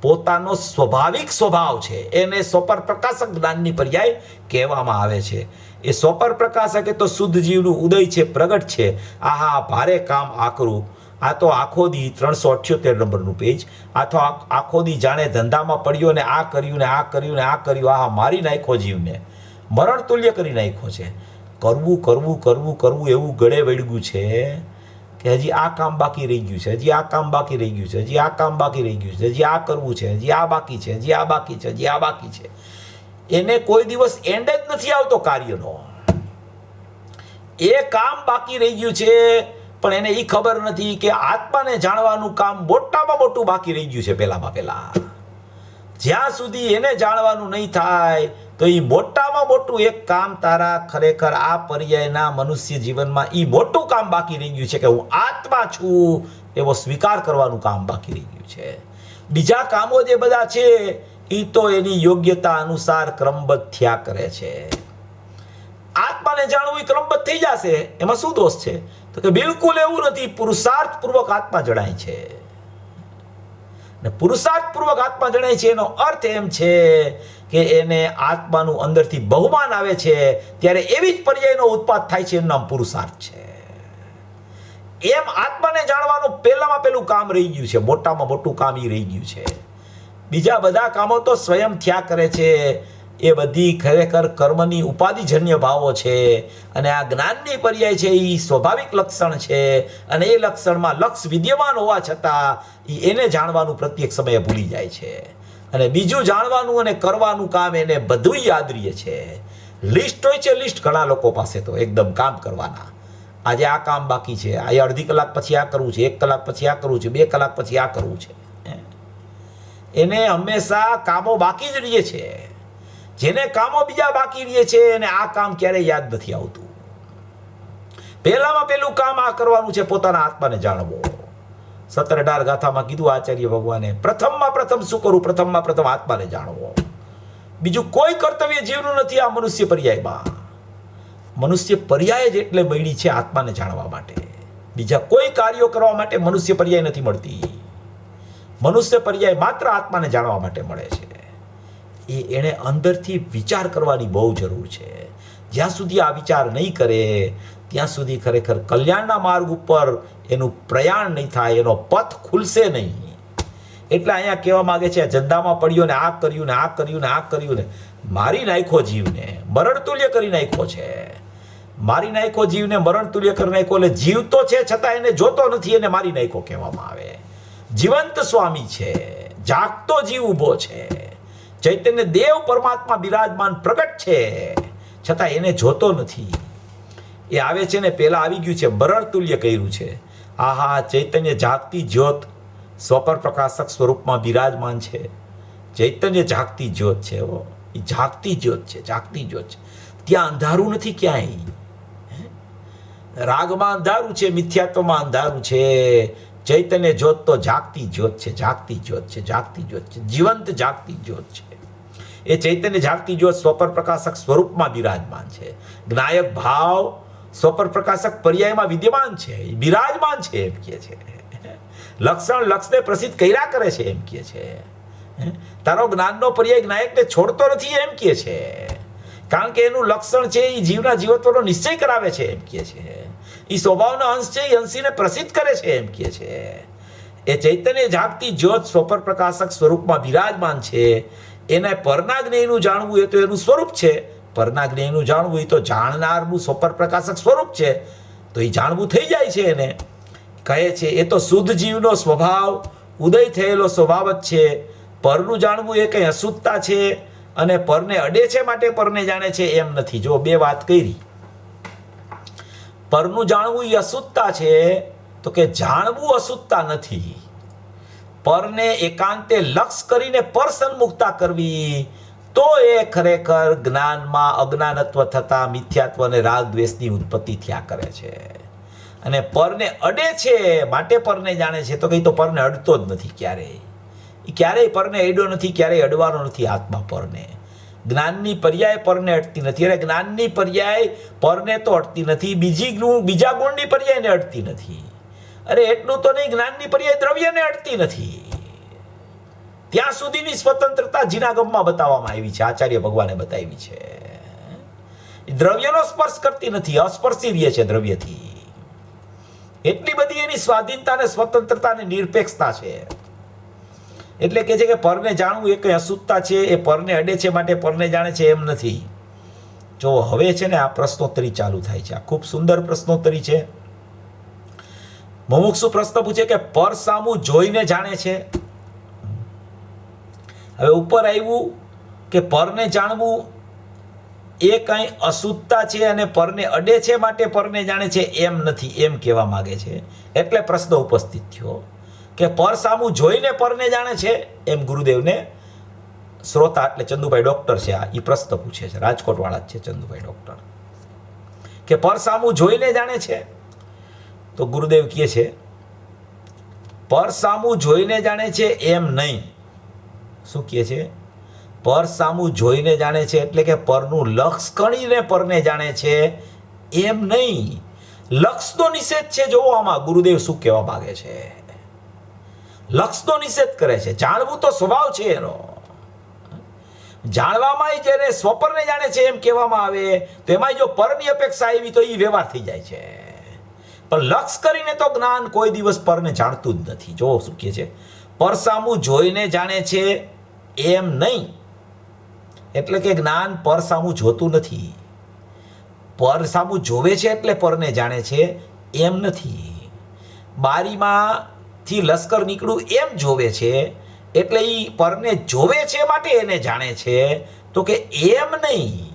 પોતાનો સ્વાભાવિક સ્વભાવ છે. એને સ્વપર પ્રકાશક જ્ઞાનની પર્યાય કહેવામાં આવે છે. એ સ્વપર પ્રકાશક એ તો શુદ્ધ જીવનું ઉદય છે, પ્રગટ છે. આહા, ભારે કામ આકરું. આ તો આખો દી 378 નંબરનું પેજ. આ તો આખો દી જાણે ધંધામાં પડ્યો ને આ કર્યું ને આ કર્યું ને આ કર્યું. આહા, મારી નાખ્યો જીવને, મરણ તુલ્ય કરી નાખ્યો છે. કરવું એવું ગળે વળગ્યું છે કે હજી આ કામ બાકી રહી ગયું છે, હજી આ કામ બાકી રહી ગયું છે, હજી આ કામ બાકી રહી ગયું છે, હજી આ કરવું છે, હજી આ બાકી છે, હજી આ બાકી છે, હજી આ બાકી છે. એને કોઈ દિવસ એન્ડ જ નથી આવતો કાર્યનો. એ કામ બાકી રહી ગયું છે, પણ એને એ ખબર નથી કે આત્માને જાણવાનું કામ મોટામાં મોટું બાકી રહી ગયું છે. પહેલા જ્યાં સુધી એને જાણવાનું નહીં થાય તો એ મોટામાં મોટું એક કામ તારા ખરેખર આ પર્યાયના મનુષ્ય જીવનમાં એ મોટું કામ બાકી રહી ગયું છે કે હું આત્મા છું એવો સ્વીકાર કરવાનું કામ બાકી રહી ગયું છે. બીજા કામો જે બધા છે એ તો એની યોગ્યતા અનુસાર ક્રમબદ્ધ થયા કરે છે. આત્માને જાણવું એ ક્રમબદ્ધ થઈ જશે, એમાં શું દોષ છે? તો કે બિલકુલ એવું નથી. પુરુષાર્થપૂર્વક આત્મા જણાય છે. ને પુરુષાર્થપૂર્વક આત્મા જણાય છે એનો અર્થ એમ છે કે એને આત્માનું અંદરથી બહુમાન આવે છે ત્યારે એવી જ પર્યાયનો ઉત્પાદ થાય છે. એનું નામ પુરુષાર્થ છે. એમ આત્માને જાણવાનું પહેલામાં પહેલું કામ રહી ગયું છે. મોટામાં મોટું કામ એ રહી ગયું છે. બીજા બધા કામો તો સ્વયં થયા કરે છે. એ બધી ખરેખર કર્મની ઉપાધિજન્ય ભાવો છે. અને આ જ્ઞાનની પર્યાય છે એ સ્વાભાવિક લક્ષણ છે. અને એ લક્ષણમાં લક્ષ વિદ્યમાન હોવા છતાં એને જાણવાનું પ્રત્યેક સમયે ભૂલી જાય છે. અને બીજું જાણવાનું અને કરવાનું કામ એને બધું યાદ રહે છે. લિસ્ટ હોય છે, લિસ્ટ ઘણા લોકો પાસે તો એકદમ કામ કરવાના. આજે આ કામ બાકી છે, આ અડધી કલાક પછી આ કરવું છે, 1 કલાક પછી આ કરવું છે, 2 કલાક પછી આ કરવું છે. એને હંમેશા કામો બાકી જ રહે છે. જેને કામો બીજા બાકી રહે છે એને આ કામ ક્યારેય યાદ નથી આવતું. પહેલામાં પહેલું કામ આ કરવાનું છે, પોતાના આત્માને જાણવો. 17-18 ગાથામાં કીધું આચાર્ય ભગવાને, પ્રથમમાં પ્રથમ શું કરું? પ્રથમમાં પ્રથમ આત્માને જાણવો. બીજું કોઈ કર્તવ્ય જીવનું નથી આ મનુષ્ય પર્યાયમાં. મનુષ્ય પર્યાય જ એટલે મળી છે આત્માને જાણવા માટે. બીજા કોઈ કાર્યો કરવા માટે મનુષ્ય પર્યાય નથી મળતી. મનુષ્ય પર્યાય માત્ર આત્માને જાણવા માટે મળે છે. એને અંદરથી વિચાર કરવાની બહુ જરૂર છે. જ્યાં સુધી આ વિચાર નહીં કરે ત્યાં સુધી ખરેખર કલ્યાણના માર્ગ ઉપર એનું પ્રયાણ નહીં થાય, એનો પથ ખુલશે નહીં. એટલે અહીંયા કહેવા માંગે છે, જંદામાં પડ્યો ને આ કર્યું ને આ કર્યું ને આ કર્યું ને મારી નાખ્યો જીવને, મરણ તુલ્ય કરી નાખ્યો છે. મારી નાખ્યો જીવને મરણ તુલ્ય કરી નાખ્યો. એટલે જીવ તો છે છતાં એને જોતો નથી, એને મારી નાખ્યો કહેવામાં આવે. જીવંત સ્વામી છે, જાગતો જીવ ઊભો છે, ચૈતન્ય દેવ પરમાત્મા બિરાજમાન પ્રગટ છે, છતાં એને જોતો નથી. એ આવે છે ને પેલા આવી ગયું છે, બરડ તુલ્ય કર્યું છે. આહા, ચૈતન્ય જાગતી જ્યોત સ્વપર પ્રકાશક સ્વરૂપમાં બિરાજમાન છે. ચૈતન્ય જાગતી જ્યોત છે, એ જાગતી જ્યોત છે, જાગતી જ્યોત છે. ત્યાં અંધારું નથી ક્યાંય. રાગમાં અંધારું છે, મિથ્યાત્વમાં અંધારું છે. ચૈતન્ય જ્યોત તો જાગતી જ્યોત છે, જાગતી જ્યોત છે, જાગતી જ્યોત છે, જીવંત જાગતી જ્યોત છે. એ ચૈતન્ય જાગતી જ્યોત સ્વપર પ્રકાશક સ્વરૂપમાં બિરાજમાન છે. જ્ઞાયક ભાવ સ્વપર પ્રકાશક પર્યાયમાં વિદ્યમાન છે, બિરાજમાન છે એમ કહે છે. લક્ષણ લક્ષને પ્રસિદ્ધ કર્યા કરે છે એમ કહે છે. તારો જ્ઞાનનો પર્યાય જ્ઞાયકને છોડતો નથી એમ કહે છે. કારણ કે એનું લક્ષણ છે એ જીવના જીવત્વનો નિશ્ચય કરાવે છે એમ કહે છે. એ સ્વભાવનો અંશ છે, એ અંશીને પ્રસિદ્ધ કરે છે એમ કહે છે. એ ચૈતન્ય જાગતી જ્યોત સ્વપર પ્રકાશક સ્વરૂપમાં બિરાજમાન છે. એને પરના જ્ઞેયનું જાણવું એ તો એનું સ્વરૂપ છે. પરના જ્ઞેયનું જાણવું એ તો જાણનારનું સ્વપર પ્રકાશક સ્વરૂપ છે. તો એ જાણવું થઈ જાય છે. એને કહે છે એ તો શુદ્ધ જીવનો સ્વભાવ, ઉદય થયેલો સ્વભાવ જ છે. પરનું જાણવું એ કંઈ અશુદ્ધતા છે અને પરને અડે છે માટે પરને જાણે છે એમ નથી. જો બે વાત કરી. પરનું જાણવું એ અશુદ્ધતા છે, તો કે જાણવું અશુદ્ધતા નથી. પરને એકાંતે લક્ષ કરીને પર સન્મુખતા કરવી, તો એ ખરેખર જ્ઞાનમાં અજ્ઞાનત્વ થતા મિથ્યાત્વ અને રાગ દ્વેષની ઉત્પત્તિ થયા કરે છે. અને પરને અડે છે માટે પરને જાણે છે, તો કંઈ તો પરને અડતો જ નથી ક્યારેય. એ ક્યારેય પરને અડ્યો નથી, ક્યારેય અડવાનો નથી આત્મા પરને. જ્ઞાનની પર્યાય પરને અડતી નથી. અને જ્ઞાનની પર્યાય પરને તો અડતી નથી, બીજા ગુણની પર્યાયને અડતી નથી. અરે એટલું તો નહીં, જ્ઞાનની પર્યાય દ્રવ્યને અડતી નથી. ત્યાં સુધીની સ્વતંત્રતા જીનાગમમાં બતાવવામાં આવી છે, આચાર્ય ભગવાને બતાવી છે. દ્રવ્યનો સ્પર્શ કરતી નથી, અસ્પર્શી રહે છે દ્રવ્યથી. એટલી બધી એની સ્વાધીનતા ને સ્વતંત્રતા ને નિરપેક્ષતા છે. એટલે કે છે કે પરને જાણવું એ કઈ અશુદ્ધતા છે, એ પરને અડે છે માટે પરને જાણે છે એમ નથી. જો હવે છે ને આ પ્રશ્નોત્તરી ચાલુ થાય છે. આ ખૂબ સુંદર પ્રશ્નોત્તરી છે. મુમુક્ષુ પ્રશ્ન પૂછે કે પર સામું જોઈને જાણે છે. હવે ઉપર આવ્યું કે પરને જાણવું એ કઈ અશુદ્ધતા છે અને પરને અડે છે માટે પરને જાણે છે એમ નથી, એમ કહેવા માંગે છે. એટલે પ્રશ્ન ઉપસ્થિત થયો કે પર સામું જોઈને પરને જાણે છે એમ ગુરુદેવને શ્રોતા એટલે ચંદુભાઈ ડોક્ટર છે, આ એ પ્રશ્ન પૂછે છે. રાજકોટ વાળા જ છે ચંદુભાઈ ડોક્ટર. કે પર સામું જોઈને જાણે છે, તો ગુરુદેવ કહે છે પર સામું જોઈને જાણે છે એમ નહીં. શું કહે છે? પર સામું જોઈને જાણે છે એટલે કે પરનું લક્ષ કણીને પરને જાણે છે એમ નહીં. લક્ષનો નિષેધ છે. જોવો આમાં ગુરુદેવ શું કહેવા માંગે છે. લક્ષનો નિષેધ કરે છે. જાણવું તો સ્વભાવ છે એનો. જાણવામાં જેને સ્વપરને જાણે છે એમ કહેવામાં આવે, તો એમાં જો પરની અપેક્ષા આવી તો એ વ્યવહાર થઈ જાય છે. પણ લક્ષ કરીને તો જ્ઞાન કોઈ દિવસ પરને જાણતું જ નથી. જો શું કહે છે? પર સામું જોઈને જાણે છે એમ નહીં. એટલે કે જ્ઞાન પર સામું જોતું નથી. પર સામું જોવે છે એટલે પરને જાણે છે એમ નથી. બારીમાંથી લશ્કર નીકળ્યું એમ જોવે છે એટલે એ પરને જોવે છે માટે એને જાણે છે, તો કે એમ નહીં.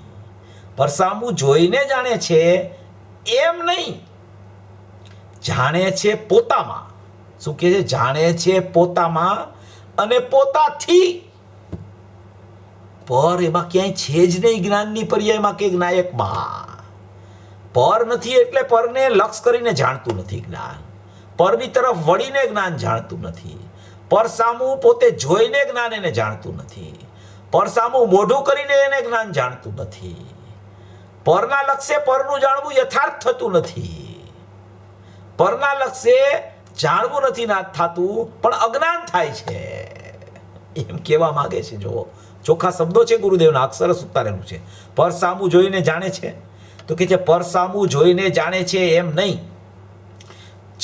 પર સામું જોઈને જાણે છે એમ નહીં. જાણે છે પોતામાં. શું કહે છે? જાણે છે પોતામાં અને પોતાથી. પર એમાં ક્યાંય છે જ નહીં. જ્ઞાનની પર્યાયમાં કે જ્ઞાયકમાં પર નથી એટલે પરને લક્ષ કરીને જાણતું નથી જ્ઞાન. પરની તરફ વળીને જ્ઞાન જાણતું નથી. પર સામું પોતે જોઈને જ્ઞાન એને જાણતું નથી. પર સામું મોઢું કરીને એને જ્ઞાન જાણતું નથી. પરના લક્ષ્ય પરનું જાણવું યથાર્થ થતું નથી. પરના લક્ષ્ય જાણવું નથી ના થતું, પણ અજ્ઞાન થાય છે એમ કહેવા માંગે છે. જો ચોખ્ખા શબ્દો છે ગુરુદેવના, અક્ષરસ ઉતારેલું છે. પર સામું જોઈને જાણે છે, તો કે છે પર સામું જોઈને જાણે છે એમ નહીં.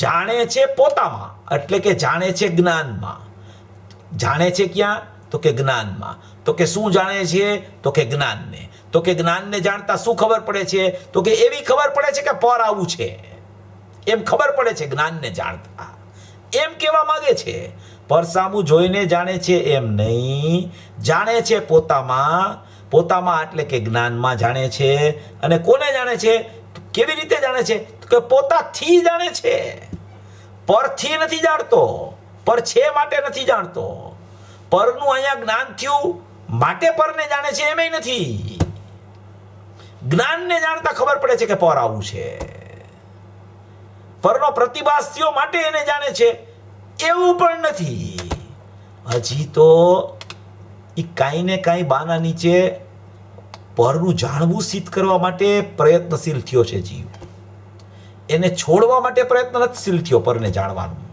જાણે છે પોતામાં, એટલે કે જાણે છે જ્ઞાનમાં. જાણે છે ક્યાં? તો કે જ્ઞાનમાં. તો કે શું જાણે છે? તો કે જ્ઞાનને. તો કે જ્ઞાનને જાણતા શું ખબર પડે છે? તો કે એવી ખબર પડે છે કે પર આવું છે એમ ખબર પડે છે જ્ઞાનને જાણતા. એમ કહેવા માંગે છે. પરસામું જોઈને જાણે છે એમ નહીં, જાણે છે પોતામાં. પોતામાં એટલે કે જ્ઞાનમાં જાણે છે. અને કોને જાણે છે? કેવી રીતે જાણે છે? કે પોતાથી જાણે છે. પરથી નથી જાણતો, પર છે માટે નથી જાણતો. પરનું અહીંયા જ્ઞાન થયું માટે પરને જાણે છે એમ નથી. જ્ઞાનને જાણતા ખબર પડે છે કે પર આવું છે. પરનો પ્રતિભાસ થયો માટે એને જાણે છે એવું પણ નથી. હજી તો એ કાંઈ ને કાંઈ બાના નીચે પરનું જાણવું સિદ્ધ કરવા માટે પ્રયત્નશીલ થયો છે જીવ. એને છોડવા માટે પ્રયત્નશીલ થયો પરને જાણવાનું.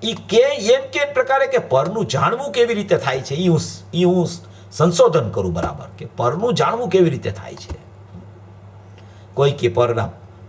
એમ કે પ્રકારે કે પરનું જાણવું કેવી રીતે થાય છે એ હું સંશોધન કરું બરાબર, કે પરનું જાણવું કેવી રીતે થાય છે. કોઈ કે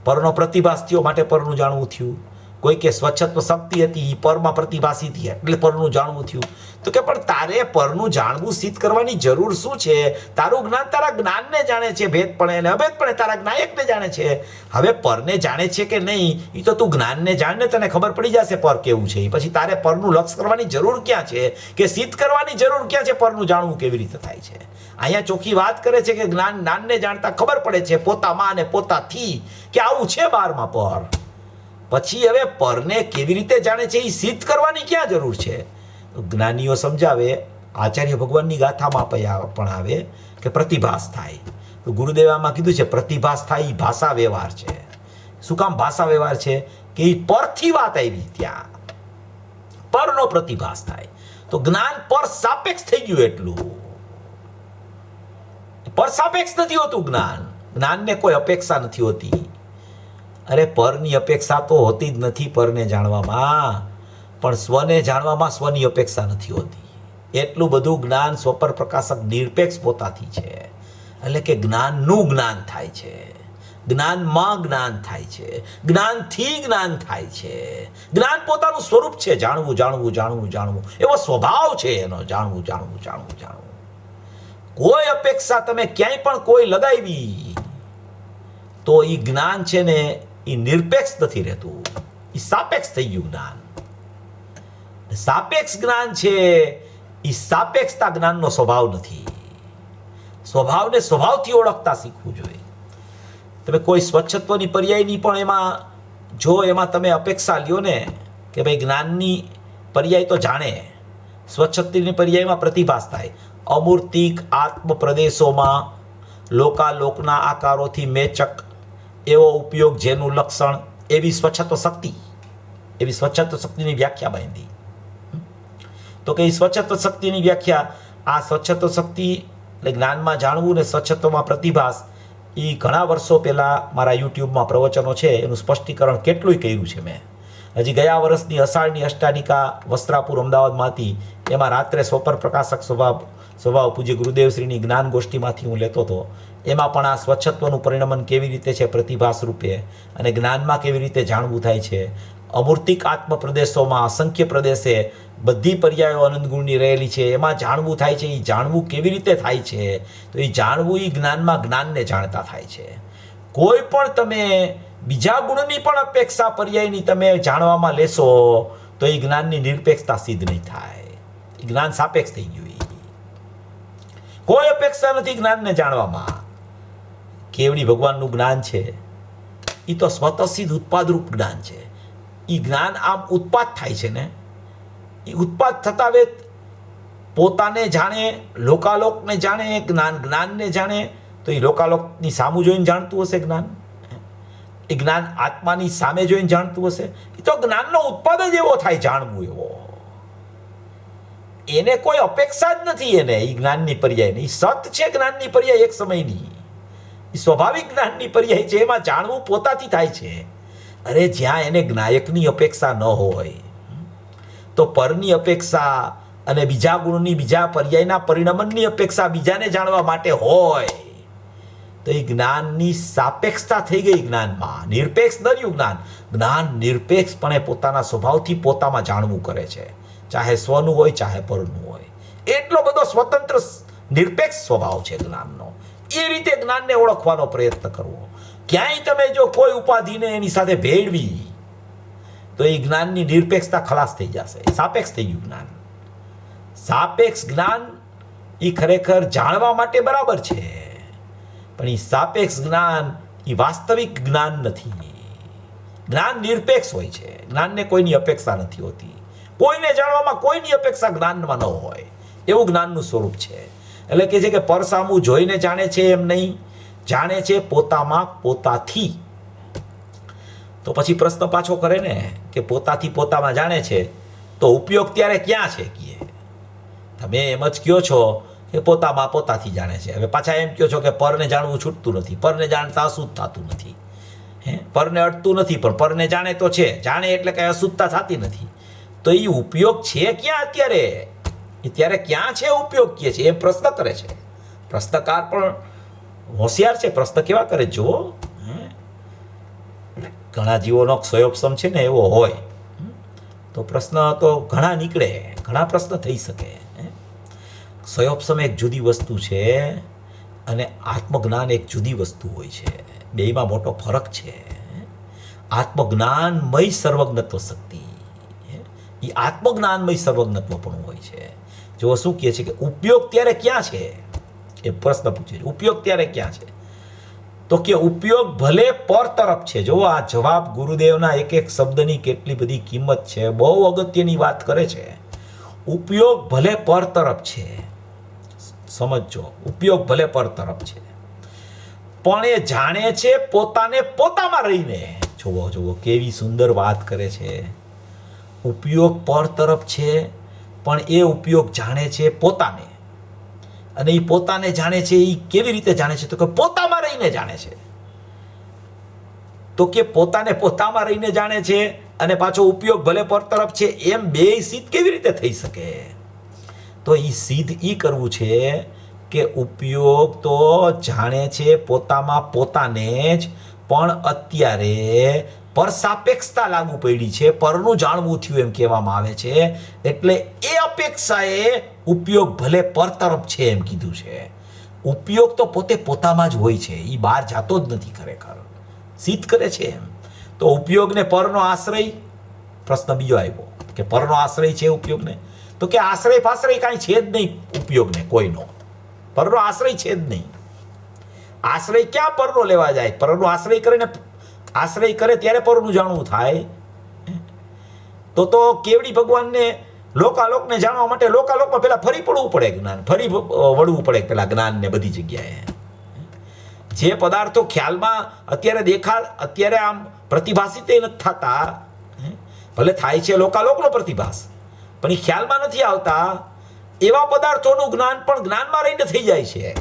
પરનો પ્રતિભાસ થયો માટે પરનું જાણવું થયું. કોઈ કે સ્વચ્છત્વ શક્તિ હતી, પરમાં પ્રતિભાસી હતી એટલે પરનું જાણવું થયું. તો કે પણ તારે પરનું જાણવું સિદ્ધ કરવાની જરૂર શું છે? તારું જ્ઞાન તારા જ્ઞાનને જાણે છે, ભેદપણે અને અભેદપણે તારા જ્ઞાયકને જાણે છે. હવે પરને જાણે છે કે નહીં એ તો તું જ્ઞાનને જાણને તને ખબર પડી જશે પર કેવું છે. પછી તારે પરનું લક્ષ કરવાની જરૂર ક્યાં છે, કે સિદ્ધ કરવાની જરૂર ક્યાં છે? પરનું જાણવું કેવી રીતે થાય છે? અહીંયા ચોખ્ખી વાત કરે છે કે જ્ઞાનને જાણતા ખબર પડે છે પોતામાં અને પોતાથી કે આવું છે બારમાં પર. પછી હવે પરને કેવી રીતે જાણે છે એ સિદ્ધ કરવાની ક્યાં જરૂર છે? જ્ઞાનીઓ સમજાવે, આચાર્ય ભગવાનની ગાથામાં પણ આવે કે પ્રતિભાસ થાય. તો ગુરુદેવામાં કીધું છે પ્રતિભાસ થાય એ ભાષા વ્યવહાર છે. શું કામ ભાષા વ્યવહાર છે? કે એ પરથી વાત આવી, ત્યાં પરનો પ્રતિભાસ થાય. તો જ્ઞાન પર સાપેક્ષ થઈ ગયું એટલું. પર સાપેક્ષ નથી હોતું જ્ઞાન. જ્ઞાનને કોઈ અપેક્ષા નથી હોતી. અરે પરની અપેક્ષા તો હોતી જ નથી પરને જાણવામાં, પણ સ્વને જાણવામાં સ્વની અપેક્ષા નથી હોતી. એટલું બધું જ્ઞાન સ્વપર પ્રકાશક નિરપેક્ષ પોતાથી છે. એટલે કે જ્ઞાનનું જ્ઞાન થાય છે, જ્ઞાનમાં જ્ઞાન થાય છે, જ્ઞાનથી જ્ઞાન થાય છે. જ્ઞાન પોતાનું સ્વરૂપ છે, જાણવું જાણવું જાણવું જાણવું, એવો સ્વભાવ છે એનો, જાણવું જાણવું જાણવું જાણવું. કોઈ અપેક્ષા તમે ક્યાંય પણ કોઈ લગાવી તો એ જ્ઞાન છે ને એ નિરપેક્ષ નથી રહેતું, એ સાપેક્ષ થઈ ગયું જ્ઞાન. સાપેક્ષ જ્ઞાન છે એ સાપેક્ષતા જ્ઞાનનો સ્વભાવ નથી. સ્વભાવને સ્વભાવથી ઓળખતા શીખવું જોઈએ. તમે કોઈ સ્વચ્છત્વની પર્યાયની પણ એમાં તમે અપેક્ષા લ્યો ને કે ભાઈ જ્ઞાનની પર્યાય તો જાણે, સ્વચ્છત્વની પર્યાયમાં પ્રતિભાસ થાય. અમૂર્તિક આત્મ પ્રદેશોમાં લોકાલોકના આકારોથી મેચક એવો ઉપયોગ જેનું લક્ષણ, એવી સ્વચ્છત્વ શક્તિ, એવી સ્વચ્છત્વ શક્તિની વ્યાખ્યા બાંધી. તો કે સ્વચ્છત્વ શક્તિની વ્યાખ્યા, આ સ્વચ્છત્વ શક્તિ એટલે જ્ઞાનમાં જાણવું ને સ્વચ્છત્વમાં પ્રતિભાસ, એ ઘણા વર્ષો પહેલાં મારા યુટ્યુબમાં પ્રવચનો છે એનું સ્પષ્ટીકરણ કેટલુંય કર્યું છે મેં. હજી ગયા વર્ષની અષાઢની અષ્ટાનિકા વસ્ત્રાપુર અમદાવાદમાં હતી, એમાં રાત્રે સ્વપર પ્રકાશક સ્વભાવ પૂજ્ય ગુરુદેવશ્રીની જ્ઞાન ગોષ્ઠીમાંથી હું લેતો હતો. એમાં પણ આ સ્વચ્છત્વનું પરિણમન કેવી રીતે છે પ્રતિભાસ રૂપે, અને જ્ઞાનમાં કેવી રીતે જાણવું થાય છે. અમૂર્તિક આત્મ પ્રદેશોમાં અસંખ્ય પ્રદેશે બધી પર્યાયો અનંત ગુણની રહેલી છે, એમાં જાણવું થાય છે. એ જાણવું કેવી રીતે થાય છે? તો એ જાણવું એ જ્ઞાનમાં જ્ઞાનને જાણતા થાય છે. કોઈ પણ તમે બીજા ગુણની પણ અપેક્ષા પર્યાયની તમે જાણવામાં લેશો તો એ જ્ઞાનની નિરપેક્ષતા સિદ્ધ નહીં થાય. એ જ્ઞાન સાપેક્ષ થઈ ગયું. કોઈ અપેક્ષા નથી જ્ઞાનને જાણવામાં. કેવડી ભગવાનનું જ્ઞાન છે એ તો સ્વતઃસિદ્ધ ઉત્પાદરૂપ જ્ઞાન છે. એ જ્ઞાન આમ ઉત્પાદ થાય છે ને, એ ઉત્પાદ થતા વેત પોતાને જાણે, લોકાલોકને જાણે, જ્ઞાનને જાણે. તો એ લોકાલોકની સામું જોઈને જાણતું હશે જ્ઞાન, એ જ્ઞાન આત્માની સામે જોઈને જાણતું હશે. એ તો જ્ઞાનનો ઉત્પાદ જ એવો થાય, જાણવું એવો. એને કોઈ અપેક્ષા જ નથી. એને એ જ્ઞાનની પર્યાય, એ સત છે જ્ઞાનની પર્યાય એક સમયની, એ સ્વાભાવિક જ્ઞાનની પર્યાય છે. એમાં જાણવું પોતાથી થાય છે. અરે જ્યાં એને જ્ઞાયકની અપેક્ષા ન હોય તો પરની અપેક્ષા અને બીજા ગુણની, બીજા પર્યાયના પરિણમનની અપેક્ષા બીજાને જાણવા માટે હોય તો એ જ્ઞાનની સાપેક્ષતા થઈ ગઈ. જ્ઞાનમાં નિરપેક્ષ ન રહ્યું જ્ઞાન. જ્ઞાન નિરપેક્ષપણે પોતાના સ્વભાવથી પોતામાં જાણવું કરે છે, ચાહે સ્વનું હોય ચાહે પરનું હોય. એટલો બધો સ્વતંત્ર નિરપેક્ષ સ્વભાવ છે જ્ઞાનનો. એ રીતે જ્ઞાનને ઓળખવાનો પ્રયત્ન કરવો. ક્યાંય તમે જો કોઈ ઉપાધિને એની સાથે ભેળવી તો એ જ્ઞાનની નિરપેક્ષતા ખલાસ થઈ જશે. સાપેક્ષ થઈ ગયું જ્ઞાન. સાપેક્ષ જ્ઞાન એ ખરેખર જાણવા માટે બરાબર છે, પણ એ સાપેક્ષ જ્ઞાન એ વાસ્તવિક જ્ઞાન નથી. જ્ઞાન નિરપેક્ષ હોય છે. જ્ઞાનને કોઈની અપેક્ષા નથી હોતી. કોઈને જાણવામાં કોઈની અપેક્ષા જ્ઞાનમાં ન હોય, એવું જ્ઞાનનું સ્વરૂપ છે. એટલે કે છે કે પરસામું જોઈને જાણે છે એમ નહીં, જાણે છે પોતામાં પોતાથી. તો પછી પ્રશ્ન પાછો કરે ને કે પોતાથી પોતામાં જાણે છે તો ઉપયોગ ત્યારે ક્યાં છે? તમે એમ જ કહો છો કે પોતામાં પોતાથી જાણે છે. હવે પાછા એમ કહો છો કે પરને જાણવું છૂટતું નથી, પરને જાણતા અશુદ્ધ થતું નથી. પરને અડતું નથી, પણ પરને જાણે તો છે. જાણે એટલે કઈ અશુદ્ધતા થતી નથી. તો એ ઉપયોગ છે ક્યાં અત્યારે? ત્યારે ક્યાં છે ઉપયોગ કે છે? એ પ્રશ્ન કરે છે. પ્રશ્નકાર પણ હોશિયાર છે. પ્રશ્ન કેવા કરે જુઓ. ઘણા જીવોનો ક્ષયોપસમ છે ને એવો હોય તો પ્રશ્ન તો ઘણા નીકળે, ઘણા પ્રશ્ન થઈ શકે. ક્ષયોપસમ એક જુદી વસ્તુ છે અને આત્મજ્ઞાન એક જુદી વસ્તુ હોય છે. બેયમાં મોટો ફરક છે. આત્મજ્ઞાનમય સર્વજ્ઞત્વ શક્તિ એ આત્મજ્ઞાનમય સર્વજ્ઞત્વ પણ હોય છે. જો શું કહે છે કે ઉપયોગ ત્યારે ક્યાં છે? એ પ્રશ્ન પૂછે છે. ઉપયોગ ત્યારે ક્યાં છે? તો કે ઉપયોગ ભલે પર તરફ છે. જો આ જવાબ ગુરુદેવના એક એક શબ્દની કેટલી બધી કિંમત છે. બહુ અગત્યની વાત કરે છે. ઉપયોગ ભલે પર તરફ છે, સમજો. ઉપયોગ ભલે પર તરફ છે, પણ એ જાણે છે પોતાને પોતામાં રહીને. જુઓ કેવી સુંદર વાત કરે છે. ઉપયોગ પર તરફ છે, પણ એ ઉપયોગ જાણે છે પોતાને. અને એ પોતાને જાણે છે એ કેવી રીતે જાણે છે? તો કે પોતામાં રહીને જાણે છે. તો કે પોતાને પોતામાં રહીને જાણે છે અને પાછો ઉપયોગ ભલે પર તરફ છે, એમ બે સિદ્ધ કેવી રીતે થઈ શકે? તો એ સિદ્ધ એ કરવું છે કે ઉપયોગ તો જાણે છે પોતામાં પોતાને જ, પણ અત્યારે પર સાપેક્ષતા લાગુ પડી છે. પરનું જાણવું થયું એમ કહેવામાં આવે છે. એટલે એ અપેક્ષાએ ઉપયોગ ભલે પર તરફ છે એમ કીધું છે. ઉપયોગ તો પોતે પોતામાં જ હોય છે, એ બહાર જતો જ નથી ખરેખર. સિદ્ધ કરે છે એમ. તો ઉપયોગને પરનો આશ્રય, પ્રશ્ન બીજો આવ્યો કે પરનો આશ્રય છે ઉપયોગને? તો કે આશ્રય ફાશ્રય કાંઈ છે જ નહીં ઉપયોગને કોઈનો. પરનો આશ્રય છે જ નહીં. આશ્રય ક્યાં પરનો લેવા જાય? પરનો આશ્રય કરીને આશ્રય કરે ત્યારે પરનું જાણવું થાય. તો કેવડી ભગવાનને લોકાલોકને જાણવા માટે લોકાલોકમાં પેલા ફરી પડવું પડે. જ્ઞાન ફરી વળવું પડે પેલા જ્ઞાનને બધી જગ્યાએ. જે પદાર્થો ખ્યાલમાં અત્યારે આમ પ્રતિભાસિત નથી થતા, ભલે થાય છે લોકાલોકનો પ્રતિભાસ, પણ એ ખ્યાલમાં નથી આવતા, એવા પદાર્થોનું જ્ઞાન પણ જ્ઞાનમાં રહીને થઈ જાય છે.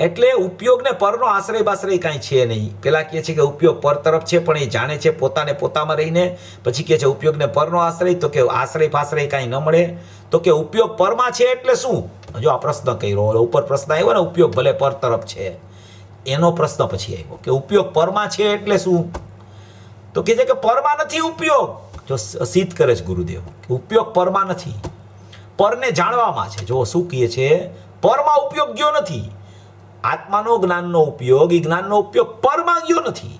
એટલે ઉપયોગને પરનો આશ્રય બાશ્રય કાંઈ છે નહીં. પેલા કહે છે કે ઉપયોગ પર તરફ છે, પણ એ જાણે છે પોતાને પોતામાં રહીને. પછી કહે છે ઉપયોગને પરનો આશ્રય, તો કે આશ્રય ફાશ્રય કાંઈ ન મળે. તો કે ઉપયોગ પરમાં છે એટલે શું? જો આ પ્રશ્ન કર્યો, ઉપર પ્રશ્ન આવ્યો ને ઉપયોગ ભલે પર તરફ છે, એનો પ્રશ્ન પછી આવ્યો કે ઉપયોગ પરમાં છે એટલે શું? તો કહે છે કે પરમાં નથી ઉપયોગ. જો સિદ્ધ કરે છે ગુરુદેવ કે ઉપયોગ પરમાં નથી, પરને જાણવામાં છે. જો શું કહે છે? પરમાં ઉપયોગ ગયો નથી. આત્માનો જ્ઞાનનો ઉપયોગ, એ જ્ઞાનનો ઉપયોગ પરમાં ગયો નથી,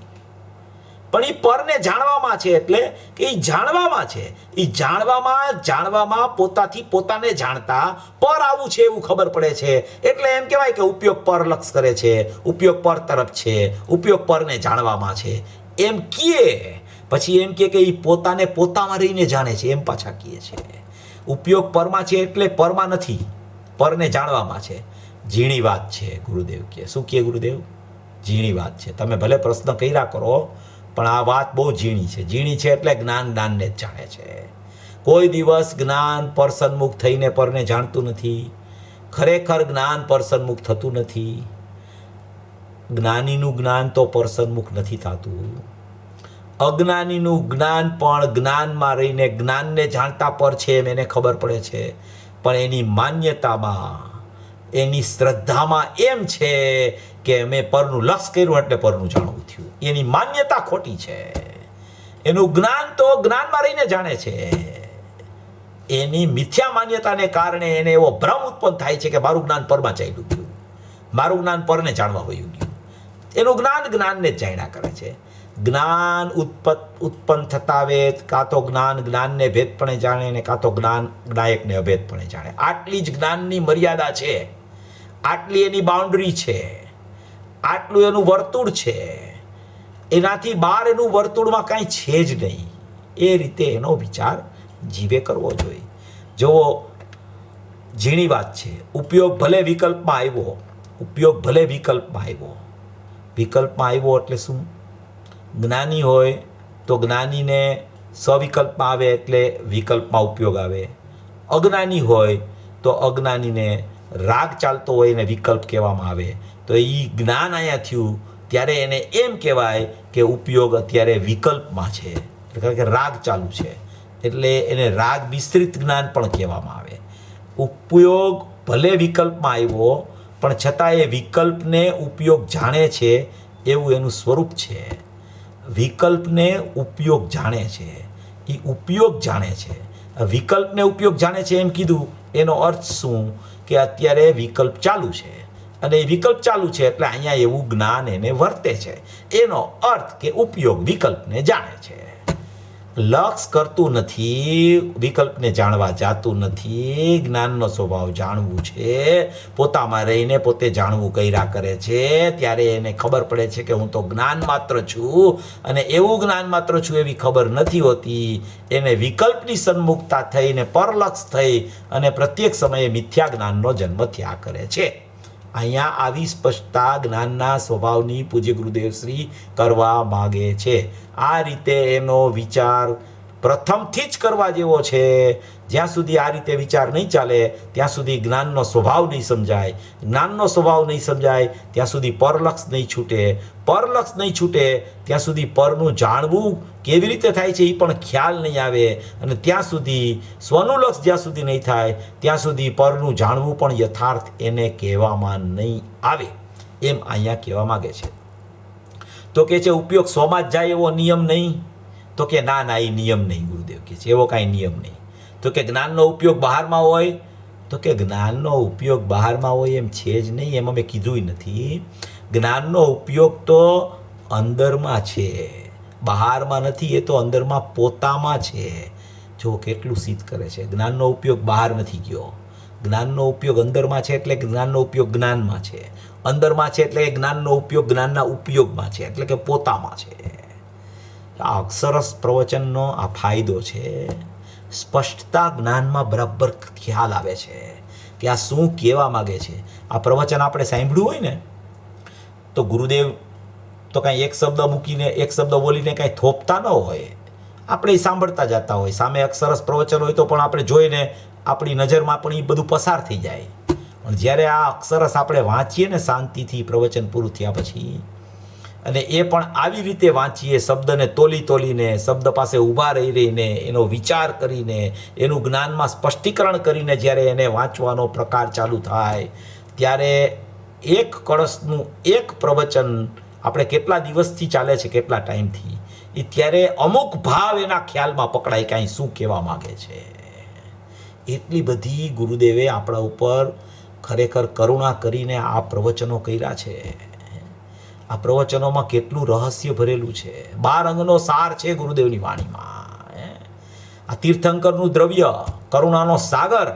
પણ એ પરને જાણવામાં છે. એટલે કે એ જાણવામાં છે. એ જાણવામાં પોતાથી પોતાને જાણતા પર આવું છે એવું ખબર પડે છે. એટલે એમ કહેવાય કે ઉપયોગ પર લક્ષ કરે છે, ઉપયોગ પર તરફ છે, ઉપયોગ પરને જાણવામાં છે એમ કહે. પછી એમ કે એ પોતાને પોતામાં રહીને જાણે છે એમ પાછા કહે છે. ઉપયોગ પરમાં છે એટલે પરમાં નથી, પરને જાણવામાં છે. ઝીણી વાત છે ગુરુદેવ કે. શું કહે ગુરુદેવ? ઝીણી વાત છે. તમે ભલે પ્રશ્ન કર્યા કરો, પણ આ વાત બહુ ઝીણી છે. ઝીણી છે એટલે જ્ઞાનને જ જાણે છે. કોઈ દિવસ જ્ઞાન પરસન્મુખ થઈને પરને જાણતું નથી. ખરેખર જ્ઞાન પરસન્મુખ થતું નથી. જ્ઞાનીનું જ્ઞાન તો પરસન્મુખ નથી થતું. અજ્ઞાનીનું જ્ઞાન પણ જ્ઞાનમાં રહીને જ્ઞાનને જાણતા પર છે એમ એને ખબર પડે છે, પણ એની માન્યતામાં, એની શ્રદ્ધામાં એમ છે કે મેં પરનું લક્ષ કર્યું એટલે પરનું જાણવું થયું. એની માન્યતા ખોટી છે. એનું જ્ઞાન તો જ્ઞાનમાં રહીને જાણે છે. એની મિથ્યા માન્યતાને કારણે એને એવો ભ્રમ ઉત્પન્ન થાય છે કે મારું જ્ઞાન પરમાં ચાલ્યું ગયું, મારું જ્ઞાન પરને જાણવા વયું ગયું. એનું જ્ઞાનને જ જાણ્યા કરે છે. જ્ઞાન ઉત્પન્ન થતા વેદ, કાં તો જ્ઞાનને ભેદપણે જાણે ને કાં તો જ્ઞાયકને અભેદપણે જાણે. આટલી જ જ્ઞાનની મર્યાદા છે, આટલી એની બાઉન્ડ્રી છે, આટલું એનું વર્તુળ છે. એનાથી બહાર એનું વર્તુળમાં કાંઈ છે જ નહીં. એ રીતે એનો વિચાર જીવે કરવો જોઈએ. જુઓ, ઝીણી વાત છે. ઉપયોગ ભલે વિકલ્પમાં આવ્યો, વિકલ્પમાં આવ્યો એટલે શું? જ્ઞાની હોય તો જ્ઞાનીને સવિકલ્પમાં આવે એટલે વિકલ્પમાં ઉપયોગ આવે. અજ્ઞાની હોય તો અજ્ઞાનીને રાગ ચાલતો હોય એને વિકલ્પ કહેવામાં આવે. તો એ જ્ઞાન અહીંયા થયું ત્યારે એને એમ કહેવાય કે ઉપયોગ અત્યારે વિકલ્પમાં છે, કારણ કે રાગ ચાલુ છે, એટલે એને રાગ મિશ્રિત જ્ઞાન પણ કહેવામાં આવે. ઉપયોગ ભલે વિકલ્પમાં આવ્યો પણ છતાં એ વિકલ્પને ઉપયોગ જાણે છે એવું એનું સ્વરૂપ છે. વિકલ્પને ઉપયોગ જાણે છે, એ ઉપયોગ જાણે છે. વિકલ્પને ઉપયોગ જાણે છે એમ કીધું, એનો અર્થ શું? કે અત્યારે વિકલ્પ ચાલુ છે અને એ વિકલ્પ ચાલુ છે એટલે અહીંયા એવું જ્ઞાન એને વર્તે છે. એનો અર્થ કે ઉપયોગ વિકલ્પને જાણે છે. લક્ષ કરતું નથી, વિકલ્પને જાણવા જાતું નથી. જ્ઞાનનો સ્વભાવ જાણવું છે, પોતામાં રહીને પોતે જાણવું કર્યા કરે છે. ત્યારે એને ખબર પડે છે કે હું તો જ્ઞાન માત્ર છું, અને એવું જ્ઞાન માત્ર છું એવી ખબર નથી હોતી. એને વિકલ્પની સન્મુખતા થઈને પરલક્ષ થઈ અને પ્રત્યેક સમયે મિથ્યા જ્ઞાનનો જન્મ થયા કરે છે. અહીંયા આવી સ્પષ્ટતા જ્ઞાનના સ્વભાવની પૂજ્ય ગુરુદેવશ્રી કરવા માગે છે. આ રીતે એનો વિચાર પ્રથમથી જ કરવા જેવો છે. જ્યાં સુધી આ રીતે વિચાર નહીં ચાલે ત્યાં સુધી જ્ઞાનનો સ્વભાવ નહીં સમજાય. જ્ઞાનનો સ્વભાવ નહીં સમજાય ત્યાં સુધી પરલક્ષ નહીં છૂટે. પરલક્ષ નહીં છૂટે ત્યાં સુધી પરનું જાણવું કેવી રીતે થાય છે એ પણ ખ્યાલ નહીં આવે. અને ત્યાં સુધી સ્વનું લક્ષ જ્યાં સુધી નહીં થાય ત્યાં સુધી પરનું જાણવું પણ યથાર્થ એને કહેવામાં નહીં આવે. એમ અહીંયા કહેવા માગે છે. તો કે છે ઉપયોગ સ્વમાં જ જાય એવો નિયમ નહીં? તો કે ના, એ નિયમ નહીં. ગુરુદેવ કહે છે એવો કાંઈ નિયમ નહીં. તો કે જ્ઞાનનો ઉપયોગ બહારમાં હોય? તો કે જ્ઞાનનો ઉપયોગ બહારમાં હોય એમ છે જ નહીં. એમ અમે કીધું નથી. જ્ઞાનનો ઉપયોગ તો અંદરમાં છે, બહારમાં નથી. એ તો અંદરમાં પોતામાં છે. જો કેટલું સિદ્ધ કરે છે. જ્ઞાનનો ઉપયોગ બહાર નથી ગયો. જ્ઞાનનો ઉપયોગ અંદરમાં છે એટલે જ્ઞાનનો ઉપયોગ જ્ઞાનમાં છે. અંદરમાં છે એટલે જ્ઞાનનો ઉપયોગ જ્ઞાનના ઉપયોગમાં છે, એટલે કે પોતામાં છે. આ અક્ષરસ પ્રવચનનો આ ફાયદો છે. સ્પષ્ટતા જ્ઞાનમાં બરાબર ખ્યાલ આવે છે કે આ શું કહેવા માગે છે. આ પ્રવચન આપણે સાંભળ્યું હોય ને તો ગુરુદેવ તો કાંઈ એક શબ્દ મૂકીને એક શબ્દ બોલીને કાંઈ થોપતા ન હોય. આપણે સાંભળતા જતા હોય. સામે અક્ષરસ પ્રવચન હોય તો પણ આપણે જોઈને આપણી નજરમાં પણ એ બધું પસાર થઈ જાય. પણ જ્યારે આ અક્ષરસ આપણે વાંચીએ ને શાંતિથી પ્રવચન પૂરું થયા પછી, અને એ પણ આવી રીતે વાંચીએ, શબ્દને તોલીને, શબ્દ પાસે ઊભા રહીને એનો વિચાર કરીને, એનું જ્ઞાનમાં સ્પષ્ટીકરણ કરીને જ્યારે એને વાંચવાનો પ્રકાર ચાલુ થાય ત્યારે એક કળશનું એક પ્રવચન આપણે કેટલા દિવસથી ચાલે છે, કેટલા ટાઈમથી, એ ત્યારે અમુક ભાવ એના ખ્યાલમાં પકડાય કાંઈ શું કહેવા માગે છે. એટલી બધી ગુરુદેવે આપણા ઉપર ખરેખર કરુણા કરીને આ પ્રવચનો કર્યા છે. આ પ્રવચનોમાં કેટલું રહસ્ય ભરેલું છે. 12 અંગનો સાર છે ગુરુદેવની વાણીમાં. આ તીર્થંકરનું દ્રવ્ય, કરુણાનો સાગર,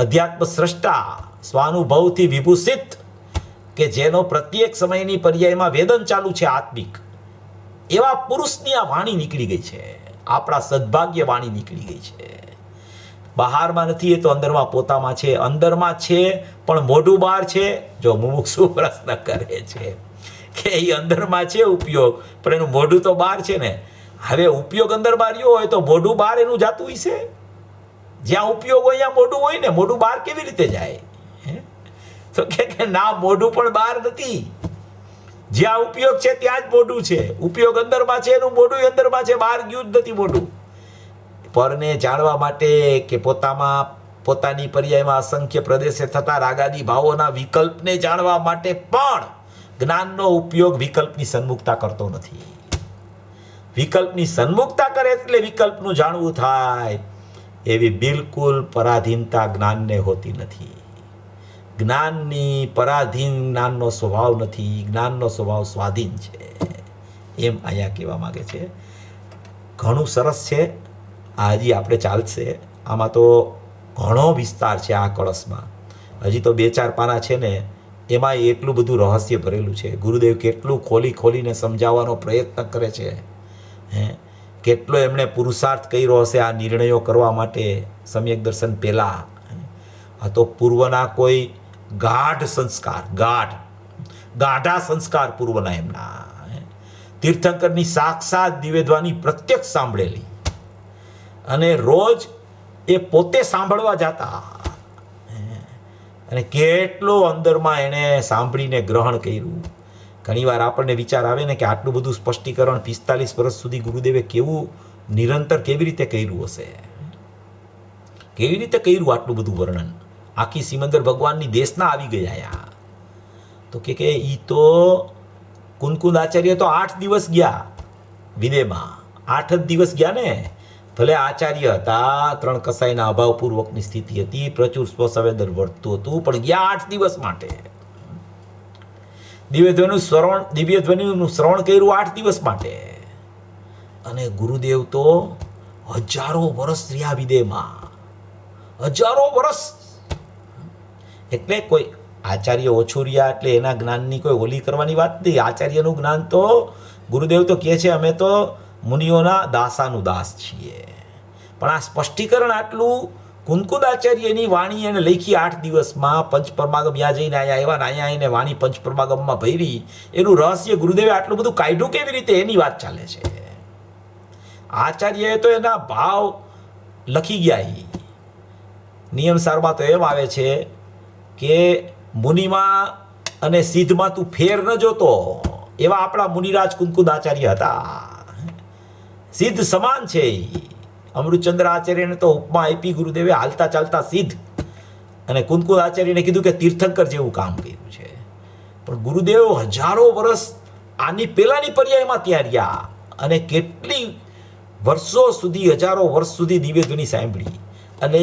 અધ્યાત્મ સ્રષ્ટા, સ્વાનુભવથી વિભૂષિત, કે જેનો પ્રત્યેક સમયની પર્યાયમાં વેદન ચાલુ છે આત્મિક, એવા પુરુષની આ વાણી નીકળી ગઈ છે. આપણા સદભાગ્ય વાણી નીકળી ગઈ છે. બહારમાં નથી, એ તો અંદરમાં પોતામાં છે. અંદરમાં છે પણ મોઢું બહાર છે. જો મુમુક્ષુ પ્રશ્ન કરે છે કે એ અંદરમાં છે ઉપયોગ, પણ એનું મોઢું તો બહાર છે ને. હવે ઉપયોગ અંદર બહાર રહ્યો હોય તો મોઢું બહાર એનું જાતું હોય છે? જ્યાં ઉપયોગ હોય ત્યાં મોઢું હોય ને, મોઢું બહાર કેવી રીતે જાય? તો કે ના, મોઢું પણ બહાર નથી. જ્યાં ઉપયોગ છે ત્યાં જ મોઢું છે. ઉપયોગ અંદરમાં છે, એનું મોઢું અંદરમાં છે, બહાર ગયું જ નથી મોઢું. પરને જાણવા માટે કે પોતાની પર્યાયમાં અસંખ્ય પ્રદેશે થતા રાગાદી ભાવોના વિકલ્પને જાણવા માટે પણ જ્ઞાનનો ઉપયોગ વિકલ્પની સન્મુખતા કરતો નથી. વિકલ્પની સન્મુખતા કરે એટલે વિકલ્પનું જાણવું થાય, એવી બિલકુલ પરાધીનતા જ્ઞાનને હોતી નથી. જ્ઞાનની પરાધીન જ્ઞાનનો સ્વભાવ નથી. જ્ઞાનનો સ્વભાવ સ્વાધીન છે. એમ અહીંયા કહેવા માગે છે. ઘણું સરસ છે. આ હજી આપણે ચાલશે. આમાં તો ઘણો વિસ્તાર છે આ કળશમાં. હજી તો 2-4 પાના છે ને, એમાં એટલું બધું રહસ્ય ભરેલું છે. ગુરુદેવ કેટલું ખોલીને સમજાવવાનો પ્રયત્ન કરે છે. કેટલો એમણે પુરુષાર્થ કર્યો હશે આ નિર્ણયો કરવા માટે સમ્યક દર્શન પહેલાં. આ તો પૂર્વના કોઈ ગાઢા સંસ્કાર પૂર્વના એમના. તીર્થંકરની સાક્ષાત નિવેદવાની પ્રત્યક્ષ સાંભળેલી અને રોજ એ પોતે સાંભળવા જતા અને કેટલો અંદરમાં એણે સાંભળીને ગ્રહણ કર્યું. ઘણીવાર આપણને વિચાર આવે ને કે આટલું બધું સ્પષ્ટીકરણ 45 વર્ષ સુધી ગુરુદેવે કેવું નિરંતર કેવી રીતે કર્યું હશે, કેવી રીતે કર્યું આટલું બધું વર્ણન. આખી સિમંદર ભગવાનની દેશના આવી ગયા. તો કે ઈ તો કુનકુંદ આચાર્ય તો 8 દિવસ ગયા વિદેમાં. 8 જ દિવસ ગયા ને. ભલે આચાર્ય હતા, 3 કસાઈના અભાવપૂર્વકની સ્થિતિ હતી, પ્રચુર સ્વસંવેદન વર્તતું હતું, પણ ગયા 8 દિવસ માટે. દિવ્યધ્વનિનું શ્રવણ કર્યું 8 દિવસ માટે. અને ગુરુદેવ તો હજારો વર્ષ રહ્યા વિદેમાં. હજારો વર્ષ. એટલે કોઈ આચાર્ય ઓછો રહ્યા એટલે એના જ્ઞાનની કોઈ ઓલી કરવાની વાત નહીં. આચાર્યનું જ્ઞાન તો ગુરુદેવ તો કહે છે અમે તો મુનિઓના દાસાનું દાસ છીએ. પણ આ સ્પષ્ટીકરણ આટલું કુનકુંદ આચાર્યની વાણી એને લખી 8 દિવસમાં. પંચપરમાગમ યા જઈને આવ્યા ને અહીંયા આવીને વાણી પંચપરમાગમમાં ભરી. એનું રહસ્ય ગુરુદેવે આટલું બધું કાઢ્યું કેવી રીતે એની વાત ચાલે છે. આચાર્યએ તો એના ભાવ લખી ગયા. નિયમસારમાં તો એમ આવે છે કે મુનિમાં અને સિદ્ધમાં તું ફેર ન જોતો. એવા આપણા મુનિરાજ કુનકુંદ આચાર્ય હતા. સિદ્ધ સમાન છે. અમૃતચંદ્ર આચાર્યને તો ઉપમા આપી ગુરુદેવે, હાલતા ચાલતા સિદ્ધ. અને કુનકુંદ આચાર્યને કીધું કે તીર્થંકર જેવું કામ કર્યું છે. પણ ગુરુદેવ હજારો વર્ષ આની પહેલાની પર્યાયમાં ત્યાં રહ્યા અને કેટલી વર્ષો સુધી, હજારો વર્ષ સુધી દિવ્યધ્વનિ સાંભળી. અને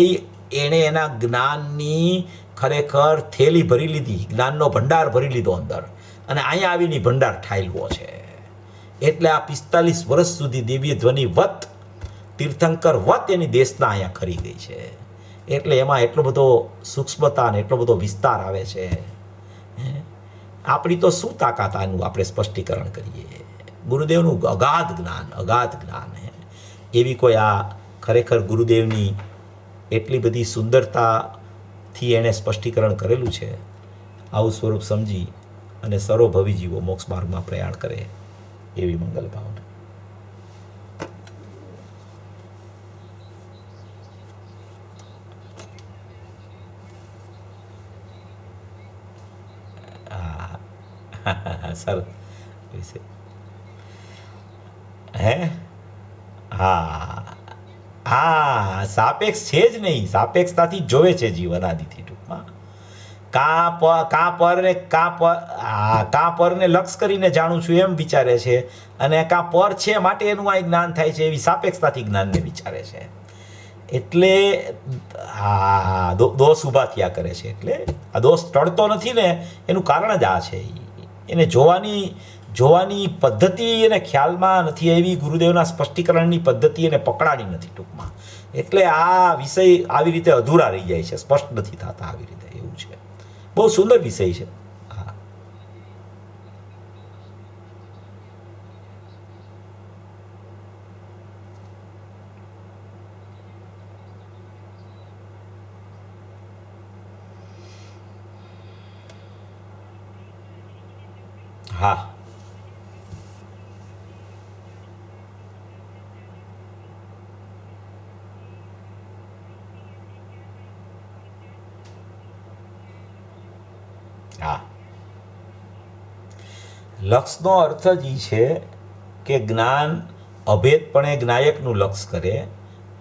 એણે એના જ્ઞાનની ખરેખર થેલી ભરી લીધી, જ્ઞાનનો ભંડાર ભરી લીધો અંદર. અને અહીંયા આવીને ભંડાર ઠાલવો છે. એટલે આ 45 વર્ષ સુધી દિવ્યધ્વનિ વત, તીર્થંકર વત એની દેશના અહીંયા ખરી ગઈ છે. એટલે એમાં એટલો બધો સૂક્ષ્મતા અને એટલો બધો વિસ્તાર આવે છે. આપણી તો શું તાકાત આનું આપણે સ્પષ્ટીકરણ કરીએ. ગુરુદેવનું અગાધ જ્ઞાન. એવી કોઈ આ ખરેખર ગુરુદેવની એટલી બધી સુંદરતાથી એણે સ્પષ્ટીકરણ કરેલું છે. આવું સ્વરૂપ સમજી અને સર્વભવી જીવો મોક્ષ માર્ગમાં પ્રયાણ કરે એવી મંગલ ભાવના. સર વિશે સાપેક્ષ છે જ નહીં. સાપેક્ષતાથી જોવે છે જીવન આદિથી. ટૂંકમાં કાં પરને લક્ષ કરીને જાણું છું એમ વિચારે છે, અને કાં પર છે માટે એનું આ જ્ઞાન થાય છે એવી સાપેક્ષતાથી જ્ઞાનને વિચારે છે. એટલે દોષ ઊભા થયા કરે છે. એટલે આ દોષ ટળતો નથી ને, એનું કારણ જ આ છે. એને જોવાની પદ્ધતિ એને ખ્યાલમાં નથી આવી. ગુરુદેવના સ્પષ્ટીકરણની પદ્ધતિ એને પકડાણી નથી ટૂંકમાં. એટલે આ વિષય આવી રીતે અધૂરા રહી જાય છે, સ્પષ્ટ નથી થતા આવી રીતે. એવું છે. બહુ સુંદર વિષય છે. હા. લક્ષનો અર્થ જ એ છે કે જ્ઞાન અભેદપણે જ્ઞાયકનું લક્ષ કરે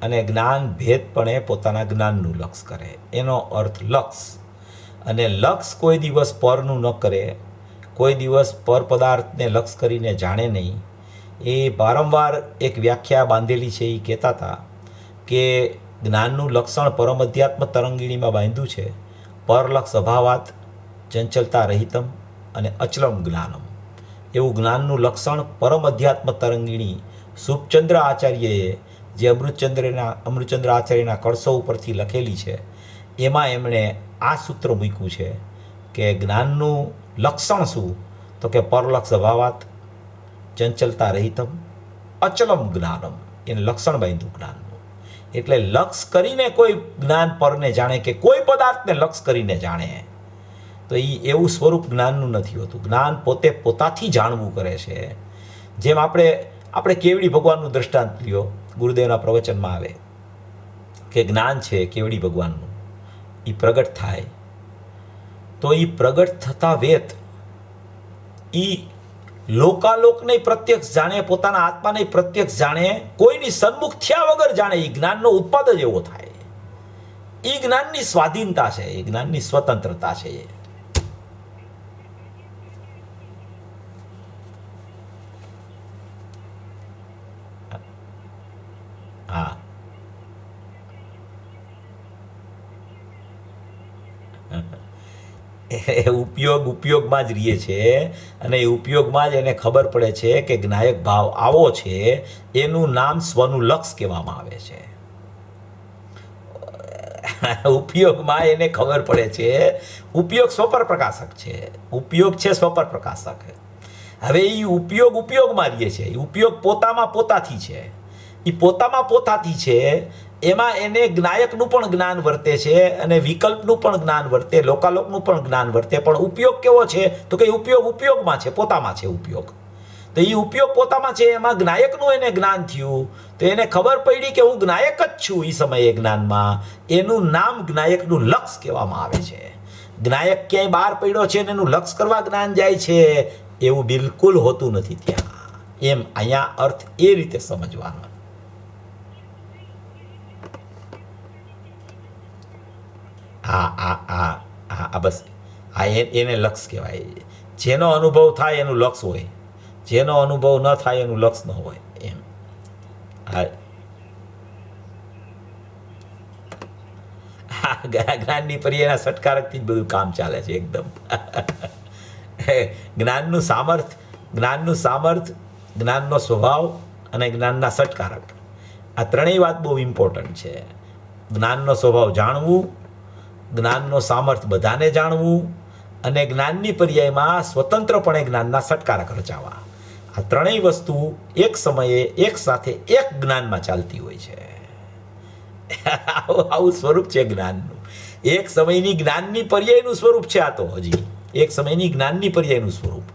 અને જ્ઞાન ભેદપણે પોતાના જ્ઞાનનું લક્ષ કરે. એનો અર્થ લક્ષ. અને લક્ષ કોઈ દિવસ પરનું ન કરે, કોઈ દિવસ પર પદાર્થને લક્ષ કરીને જાણે નહીં. એ વારંવાર એક વ્યાખ્યા બાંધેલી છે. એ કહેતા હતા કે જ્ઞાનનું લક્ષણ પરમ અધ્યાત્મ તરંગીણીમાં બાંધ્યું છે. પરલક્ષ અભાવાત ચંચલતા રહિતમ અને અચલમ જ્ઞાનમ. એવું જ્ઞાનનું લક્ષણ પરમ અધ્યાત્મ તરંગીણી સુપચંદ્ર આચાર્યએ જે અમૃતચંદ્ર આચાર્યના કળશો ઉપરથી લખેલી છે એમાં એમણે આ સૂત્ર મૂક્યું છે કે જ્ઞાનનું લક્ષણ શું, તો કે પરલક્ષ અભાવાત ચંચલતા રહિતમ અચલમ જ્ઞાનમ, એને લક્ષણ બાંધ્યું જ્ઞાનનું. એટલે લક્ષ કરીને કોઈ જ્ઞાન પરને જાણે કે કોઈ પદાર્થને લક્ષ કરીને જાણે તો એ એવું સ્વરૂપ જ્ઞાનનું નથી હોતું. જ્ઞાન પોતે પોતાથી જાણવું કરે છે. જેમ આપણે કેવડી ભગવાનનું દ્રષ્ટાંત લ્યો, ગુરુદેવના પ્રવચનમાં આવે કે જ્ઞાન છે કેવડી ભગવાનનું, એ પ્રગટ થાય તો એ પ્રગટ થતા વેત એ લોકાલોકને પ્રત્યક્ષ જાણે, પોતાના આત્માને પ્રત્યક્ષ જાણે, કોઈની સન્મુખ થયા વગર જાણે. એ જ્ઞાનનો ઉત્પાદ જ એવો થાય. એ જ્ઞાનની સ્વાધીનતા છે, એ જ્ઞાનની સ્વતંત્રતા છે. હા, ઉપયોગમાં જ રહીએ છે અને એ ઉપયોગમાં જ એને ખબર પડે છે કે જ્ઞાયક ભાવ આવો છે. એનું નામ સ્વનું લક્ષ કહેવામાં આવે છે. ઉપયોગમાં એને ખબર પડે છે. ઉપયોગ સ્વપર પ્રકાશક છે. ઉપયોગ છે સ્વપર પ્રકાશક. હવે એ ઉપયોગમાં રહીએ છે. ઉપયોગ પોતામાં પોતાથી છે. એ પોતામાં પોતાથી છે. એમાં એને જ્ઞાયકનું પણ જ્ઞાન વર્તે છે અને વિકલ્પનું પણ જ્ઞાન વર્તે, લોકાલોકનું પણ જ્ઞાન વર્તે. પણ ઉપયોગ કેવો છે તો કે ઉપયોગમાં છે, પોતામાં છે ઉપયોગ. તો એ ઉપયોગ પોતામાં છે, એમાં જ્ઞાયકનું એને જ્ઞાન થયું તો એને ખબર પડી કે હું જ્ઞાયક જ છું. એ સમયે જ્ઞાનમાં એનું નામ જ્ઞાયકનું લક્ષ કહેવામાં આવે છે. જ્ઞાયક ક્યાંય બહાર પડ્યો છે અને એનું લક્ષ કરવા જ્ઞાન જાય છે એવું બિલકુલ હોતું નથી ત્યાં. એમ અહીંયા અર્થ એ રીતે સમજવાનો. બસ એને લક્ષ કહેવાય. જેનો અનુભવ થાય એનું લક્ષ હોય, જેનો અનુભવ ન થાય એનું લક્ષ ન હોય. એમ જ્ઞાનની પર્યાયના સટકારકથી જ બધું કામ ચાલે છે એકદમ. જ્ઞાનનું સામર્થ્ય, જ્ઞાનનો સ્વભાવ અને જ્ઞાનના સટકારક, આ ત્રણેય વાત બહુ ઇમ્પોર્ટન્ટ છે. જ્ઞાનનો સ્વભાવ જાણવું, જ્ઞાનનો સામર્થ્ય બધાને જાણવું અને જ્ઞાનની પર્યાયમાં સ્વતંત્રપણે જ્ઞાનના સટકારક રચાવા. આ ત્રણેય વસ્તુ એક સમયે એક સાથે એક જ્ઞાનમાં ચાલતી હોય છે. આવું સ્વરૂપ છે જ્ઞાનનું. એક સમયની જ્ઞાનની પર્યાયનું સ્વરૂપ છે આ. તો હજી એક સમયની જ્ઞાનની પર્યાયનું સ્વરૂપ.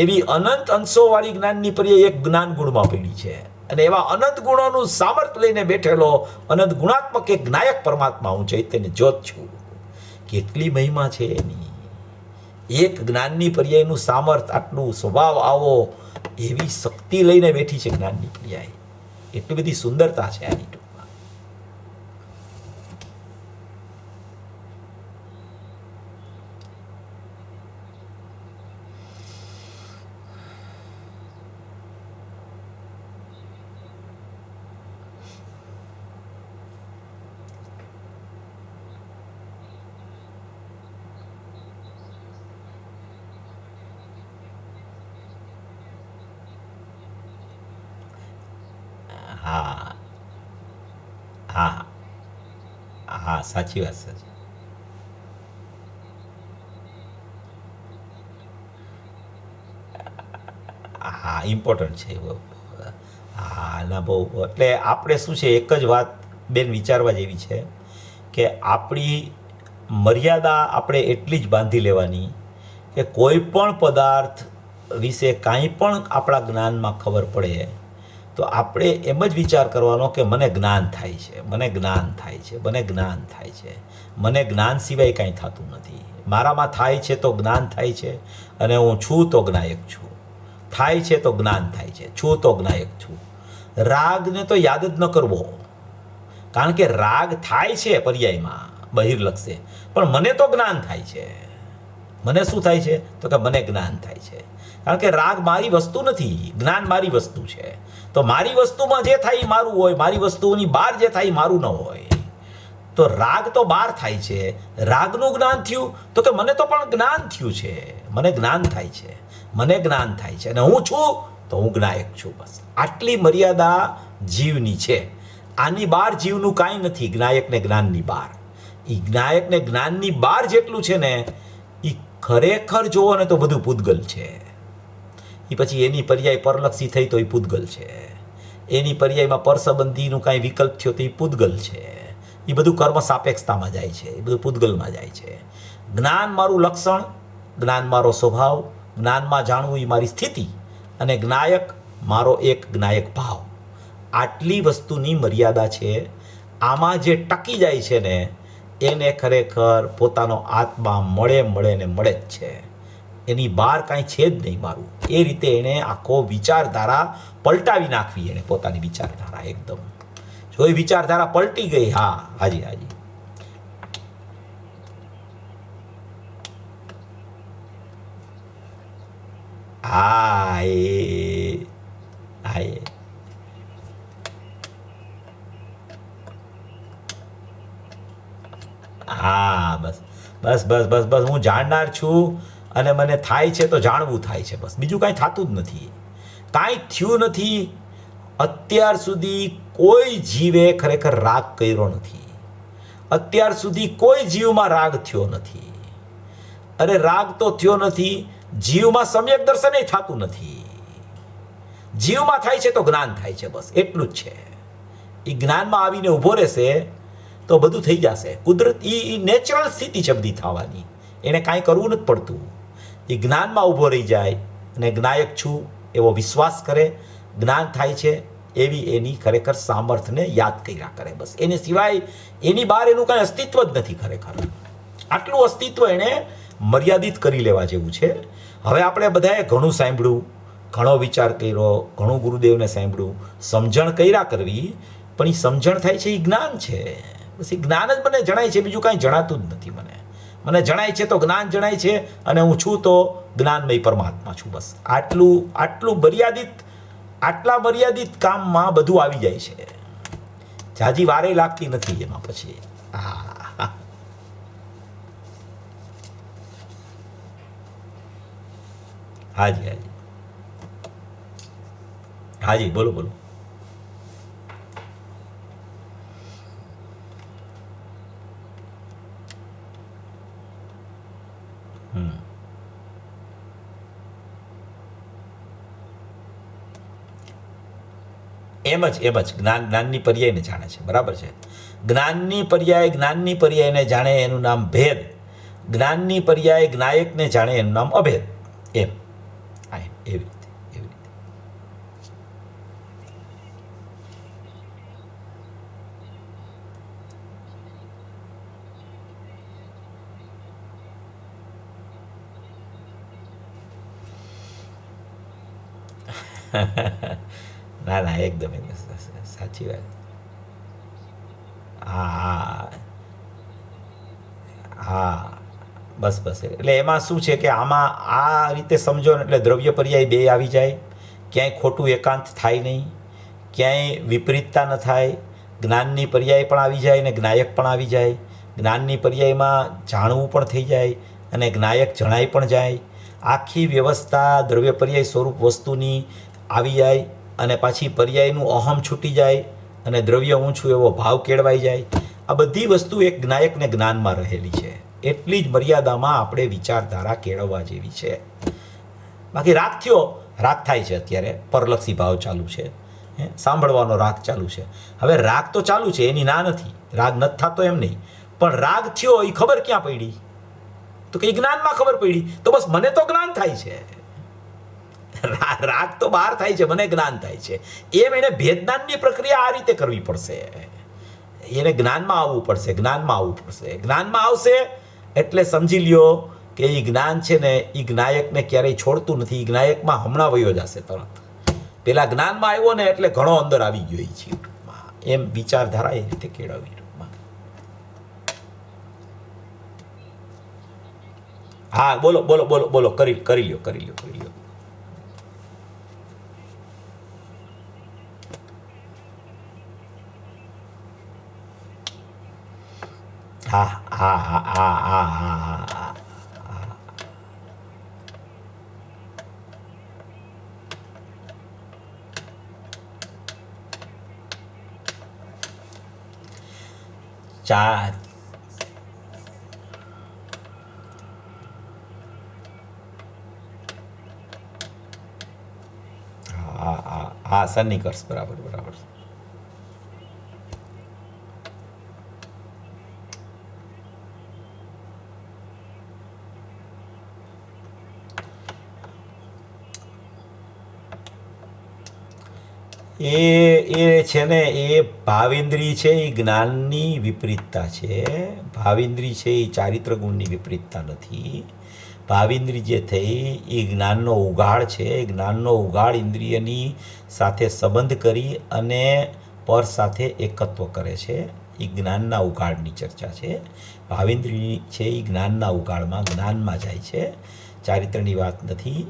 એવી અનંત અંશોવાળી જ્ઞાનની પર્યાય એક જ્ઞાન ગુણમાં પડી છે અને એવા અનંત ગુણોનું સામર્થ્ય લઈને બેઠેલો અનંત ગુણાત્મક એક જ્ઞાયક પરમાત્મા હું ચૈતન્ય જ્યોત છું. કેટલી મહિમા છે એની. એક જ્ઞાનની પર્યાયનું સામર્થ્ય, આટલું સ્વભાવ આવો, એવી શક્તિ લઈને બેઠી છે જ્ઞાનની પર્યાય. એટલી બધી સુંદરતા છે આની. હા, સાચી વાત છે. ઇમ્પોર્ટન્ટ છે. ના બહુ. એટલે આપણે શું છે, એક જ વાત બેન વિચારવા જેવી છે કે આપણી મર્યાદા આપણે એટલી જ બાંધી લેવાની કે કોઈ પણ પદાર્થ વિશે કાંઈ પણ આપણા જ્ઞાનમાં ખબર પડે તો આપણે એમ જ વિચાર કરવાનો કે મને જ્ઞાન થાય છે, મને જ્ઞાન થાય છે, મને જ્ઞાન થાય છે. મને જ્ઞાન સિવાય કાંઈ થતું નથી. મારામાં થાય છે તો જ્ઞાન થાય છે અને હું છું તો જ્ઞાયક છું. થાય છે તો જ્ઞાન થાય છે, છું તો જ્ઞાયક છું. રાગને તો યાદ જ ન કરવો, કારણ કે રાગ થાય છે પર્યાયમાં બહિર્લક્ષે, પણ મને તો જ્ઞાન થાય છે. મને શું થાય છે તો કે મને જ્ઞાન થાય છે. કારણ કે રાગ મારી વસ્તુ નથી, જ્ઞાન મારી વસ્તુ છે. તો મારી વસ્તુમાં જે થાય એ મારું હોય, મારી વસ્તુની બહાર જે થાય એ મારું ન હોય. તો રાગ તો બહાર થાય છે, રાગનું જ્ઞાન થયું તો કે મને તો પણ જ્ઞાન થયું છે, મને જ્ઞાન થાય છે, મને જ્ઞાન થાય છે અને હું છું તો હું જ્ઞાયક છું. બસ આટલી મર્યાદા જીવની છે. આની બહાર જીવનું કાંઈ નથી. જ્ઞાયક ને જ્ઞાનની બહાર, એ જ્ઞાયક ને જ્ઞાનની બહાર જેટલું છે ને એ ખરેખર જોવો ને તો બધું પૂતગલ છે. એ પછી એની પર્યાય પરલક્ષી થઈ તો એ પૂતગલ છે, એની પર્યાયમાં પરસંબંધીનું કાંઈ વિકલ્પ થયો તો એ પૂતગલ છે. એ બધું કર્મ સાપેક્ષતામાં જાય છે, એ બધું પૂતગલમાં જાય છે. જ્ઞાન મારું લક્ષણ, જ્ઞાન મારો સ્વભાવ, જ્ઞાનમાં જાણવું એ મારી સ્થિતિ અને જ્ઞાયક મારો એક જ્ઞાયક ભાવ. આટલી વસ્તુની મર્યાદા છે. આમાં જે ટકી જાય છે ને એને ખરેખર પોતાનો આત્મા મળે ને મળે જ છે. એની બહાર કાંઈ છે જ નહીં મારું. એ રીતે એણે આખો વિચારધારા પલટાવી નાખવી, એણે પોતાની વિચારધારા એકદમ. જો એ વિચારધારા પલટી ગઈ, હા હાજી હાજી, હા હા બસ બસ બસ બસ બસ હું જાણનાર છું અને મને થાય છે તો જાણવું થાય છે. બસ બીજું કાંઈ થતું જ નથી, કાંઈ થયું નથી. અત્યાર સુધી કોઈ જીવે ખરેખર રાગ કર્યો નથી. અત્યાર સુધી કોઈ જીવમાં રાગ થયો નથી. અરે રાગ તો થયો નથી, જીવમાં સમ્યક દર્શન થતું નથી. જીવમાં થાય છે તો જ્ઞાન થાય છે, બસ એટલું જ છે. એ જ્ઞાનમાં આવીને ઊભો રહેશે તો બધું થઈ જશે. કુદરત એ નેચરલ સ્થિતિ છે બધી થવાની, એને કાંઈ કરવું નથી પડતું. એ જ્ઞાનમાં ઊભો રહી જાય અને જ્ઞાયક છું એવો વિશ્વાસ કરે, જ્ઞાન થાય છે એવી એની ખરેખર સામર્થ્યને યાદ કર્યા કરે. બસ એને સિવાય એની બહાર એનું કાંઈ અસ્તિત્વ જ નથી ખરેખર. આટલું અસ્તિત્વ એણે મર્યાદિત કરી લેવા જેવું છે. હવે આપણે બધાએ ઘણું સાંભળ્યું, ઘણો વિચાર કર્યો, ઘણું ગુરુદેવને સાંભળ્યું, સમજણ કર્યા કરવી, પણ એ સમજણ થાય છે એ જ્ઞાન છે. બસ એ જ્ઞાન જ મને જણાય છે, બીજું કાંઈ જણાતું જ નથી. મને જણાય છે તો જ્ઞાન જણાય છે અને હું છું તો જ્ઞાનમય પરમાત્મા છું. બસ આટલું મર્યાદિત, આટલા મર્યાદિત કામમાં બધું આવી જાય છે. જાજી વારે લાગતી નથી એમાં પછી. હા હાજી હાજી હાજી બોલો બોલો. એમ જ જ્ઞાનની પર્યાયને જાણે છે. બરાબર છે. જ્ઞાનની પર્યાયને જાણે એનું નામ ભેદ, જ્ઞાનની પર્યાય જ્ઞાયકને જાણે એનું નામ અભેદ. એમ એવી રીતે. ના એકદમ સાચી વાત. હા હા બસ એટલે એમાં શું છે કે આમાં આ રીતે સમજો ને એટલે દ્રવ્ય પર્યાય બે આવી જાય. ક્યાંય ખોટું એકાંત થાય નહીં, ક્યાંય વિપરીતતા ન થાય. જ્ઞાનની પર્યાય પણ આવી જાય ને જ્ઞાયક પણ આવી જાય. જ્ઞાનની પર્યાયમાં જાણવું પણ થઈ જાય અને જ્ઞાયક જણાય પણ જાય. આખી વ્યવસ્થા દ્રવ્ય પર્યાય સ્વરૂપ વસ્તુની આવી જાય અને પાછી પર્યાયનું અહમ છૂટી જાય અને દ્રવ્ય હું છું એવો ભાવ કેળવાઈ જાય. આ બધી વસ્તુ એક જ્ઞાયક ને જ્ઞાનમાં રહેલી છે. એટલી જ મર્યાદામાં આપણે વિચારધારા કેળવવા જેવી છે. બાકી રાગ થયો, રાગ થાય છે અત્યારે, પરલક્ષી ભાવ ચાલુ છે, સાંભળવાનો રાગ ચાલુ છે. હવે રાગ તો ચાલુ છે, એની ના નથી, રાગ નથી થતો એમ નહીં, પણ રાગ થયો એ ખબર ક્યાં પડી? તો કે જ્ઞાનમાં ખબર પડી. તો બસ મને તો જ્ઞાન થાય છે, રાગ તો બહાર થાય છે, મને જ્ઞાન થાય છે. એમ એને ભેદજ્ઞાનની પ્રક્રિયા આ રીતે કરવી પડશે. એને જ્ઞાનમાં આવવું પડશે. જ્ઞાનમાં આવશે એટલે સમજી લ્યો કે એ જ્ઞાન છે ને એ જ્ઞાયકને ક્યારેય છોડતું નથી. એ જ્ઞાયકમાં હમણાં વયો જશે તરત. પેલા જ્ઞાનમાં આવ્યો ને એટલે ઘણો અંદર આવી ગયો એ જીવમાં. એમ વિચારધારા એ રીતે કેળવવી. હા બોલો કરી લ્યો. હા હા હા હા હા હા હા. ચા હા હા હા સન્નિકર્ષ બરાબર બરાબર. એ છે ને એ ભાવેન્દ્રિય છે એ જ્ઞાનની વિપરીતતા છે. ભાવેન્દ્રિય છે એ ચારિત્ર ગુણની વિપરીતતા નથી. ભાવેન્દ્રિય જે થઈ એ જ્ઞાનનો ઉગાડ છે. એ જ્ઞાનનો ઉગાડ ઇન્દ્રિયની સાથે સંબંધ કરી અને પર સાથે એકત્વ કરે છે. એ જ્ઞાનના ઉગાડની ચર્ચા છે. ભાવેન્દ્રિય છે એ જ્ઞાનના ઉગાડમાં જ્ઞાનમાં જાય છે. ચારિત્રની વાત નથી.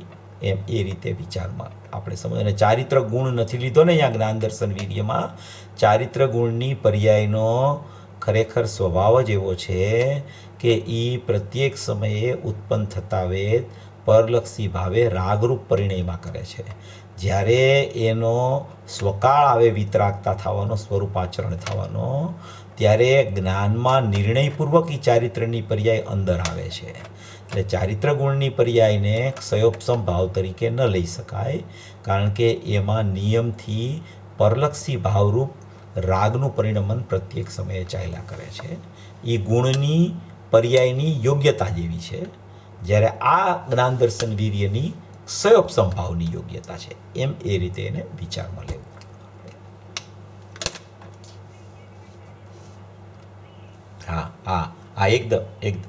એમ એ રીતે વિચારમાં આપણે સમજ અને ચારિત્ર ગુણ નથી લીધો ને અહીંયા જ્ઞાન દર્શન વીર્યમાં. ચારિત્ર ગુણની પર્યાયનો ખરેખર સ્વભાવ જ એવો છે કે એ પ્રત્યેક સમયે ઉત્પન્ન થતા વેદ પરલક્ષી ભાવે રાગરૂપ પરિણયમાં કરે છે. જ્યારે એનો સ્વકાળ આવે વિતરાગતા થવાનો, સ્વરૂપાચરણ થવાનો, ત્યારે જ્ઞાનમાં નિર્ણયપૂર્વક એ ચારિત્રની પર્યાય અંદર આવે છે. એટલે ચારિત્ર ગુણની પર્યાયને ક્ષયોપસમ ભાવ તરીકે ન લઈ શકાય, કારણ કે એમાં નિયમથી પરલક્ષી ભાવરૂપ રાગનું પરિણમન પ્રત્યેક સમયે ચાલ્યા કરે છે. એ ગુણની પર્યાયની યોગ્યતા જેવી છે, જ્યારે આ જ્ઞાન દર્શન વીર્યની ક્ષયોપસમ ભાવની યોગ્યતા છે. એમ એ રીતે એને વિચારમાં લેવું. હા હા હા એકદમ એકદમ.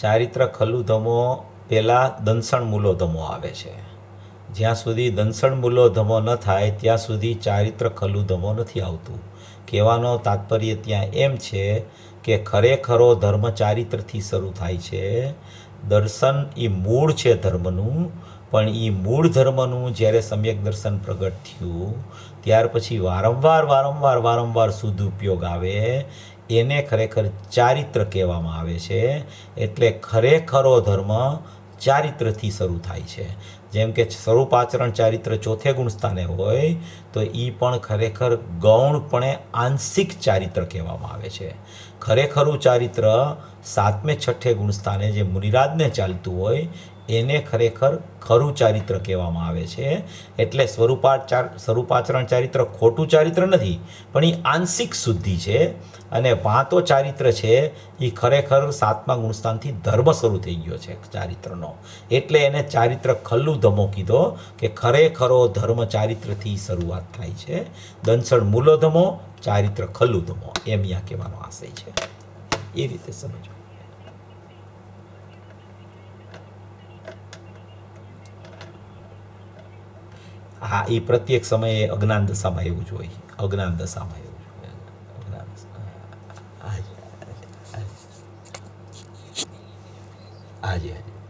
ચારિત્ર ખલ્લું ધમો પહેલાં દંસણ મૂલો ધમો આવે છે. જ્યાં સુધી દંસણ મૂલો ધમો ન થાય ત્યાં સુધી ચારિત્ર ખલ્લું ધમો નથી આવતું. કહેવાનો તાત્પર્ય ત્યાં એમ છે કે ખરેખરો ધર્મ ચારિત્રથી શરૂ થાય છે. દર્શન એ મૂળ છે ધર્મનું, પણ એ મૂળ ધર્મનું જ્યારે સમ્યક દર્શન પ્રગટ થયું ત્યાર પછી વારંવાર વારંવાર વારંવાર શુદ્ધ ઉપયોગ આવે, એને ખરેખર ચારિત્ર કહેવામાં આવે છે. એટલે ખરેખરો ધર્મ ચારિત્રથી શરૂ થાય છે. જેમ કે સ્વરૂપાચરણ ચારિત્ર ચોથે ગુણ સ્થાને હોય તો એ પણ ખરેખર ગૌણપણે આંશિક ચારિત્ર કહેવામાં આવે છે. ખરેખરું ચારિત્ર સાતમે છઠ્ઠે ગુણ સ્થાને જે મુનિરાજને ચાલતું હોય એને ખરેખર ખરું ચારિત્ર કહેવામાં આવે છે. એટલે સ્વરૂપાચરણ ચારિત્ર ખોટું ચારિત્ર નથી, પણ એ આંશિક શુદ્ધિ છે. અને વાંતો ચારિત્ર છે એ ખરેખર સાતમા ગુણસ્થાનથી ધર્મ શરૂ થઈ ગયો છે ચારિત્રનો. એટલે એને ચારિત્ર ખલ્લું ધમો કીધો કે ખરેખરો ધર્મ ચારિત્રથી શરૂઆત થાય છે. દંસણ મૂલો ધમો, ચારિત્ર ખલ્લું ધમો, એમ અહીંયા કહેવાનો આશય છે. એ રીતે સમજો. હા, એ પ્રત્યેક સમયે અજ્ઞાન દશામાં એવું જ હોય. અજ્ઞાન દશામાં એવું જ હોય. અજ્ઞાન દશા. હાજી હાજી હાજી.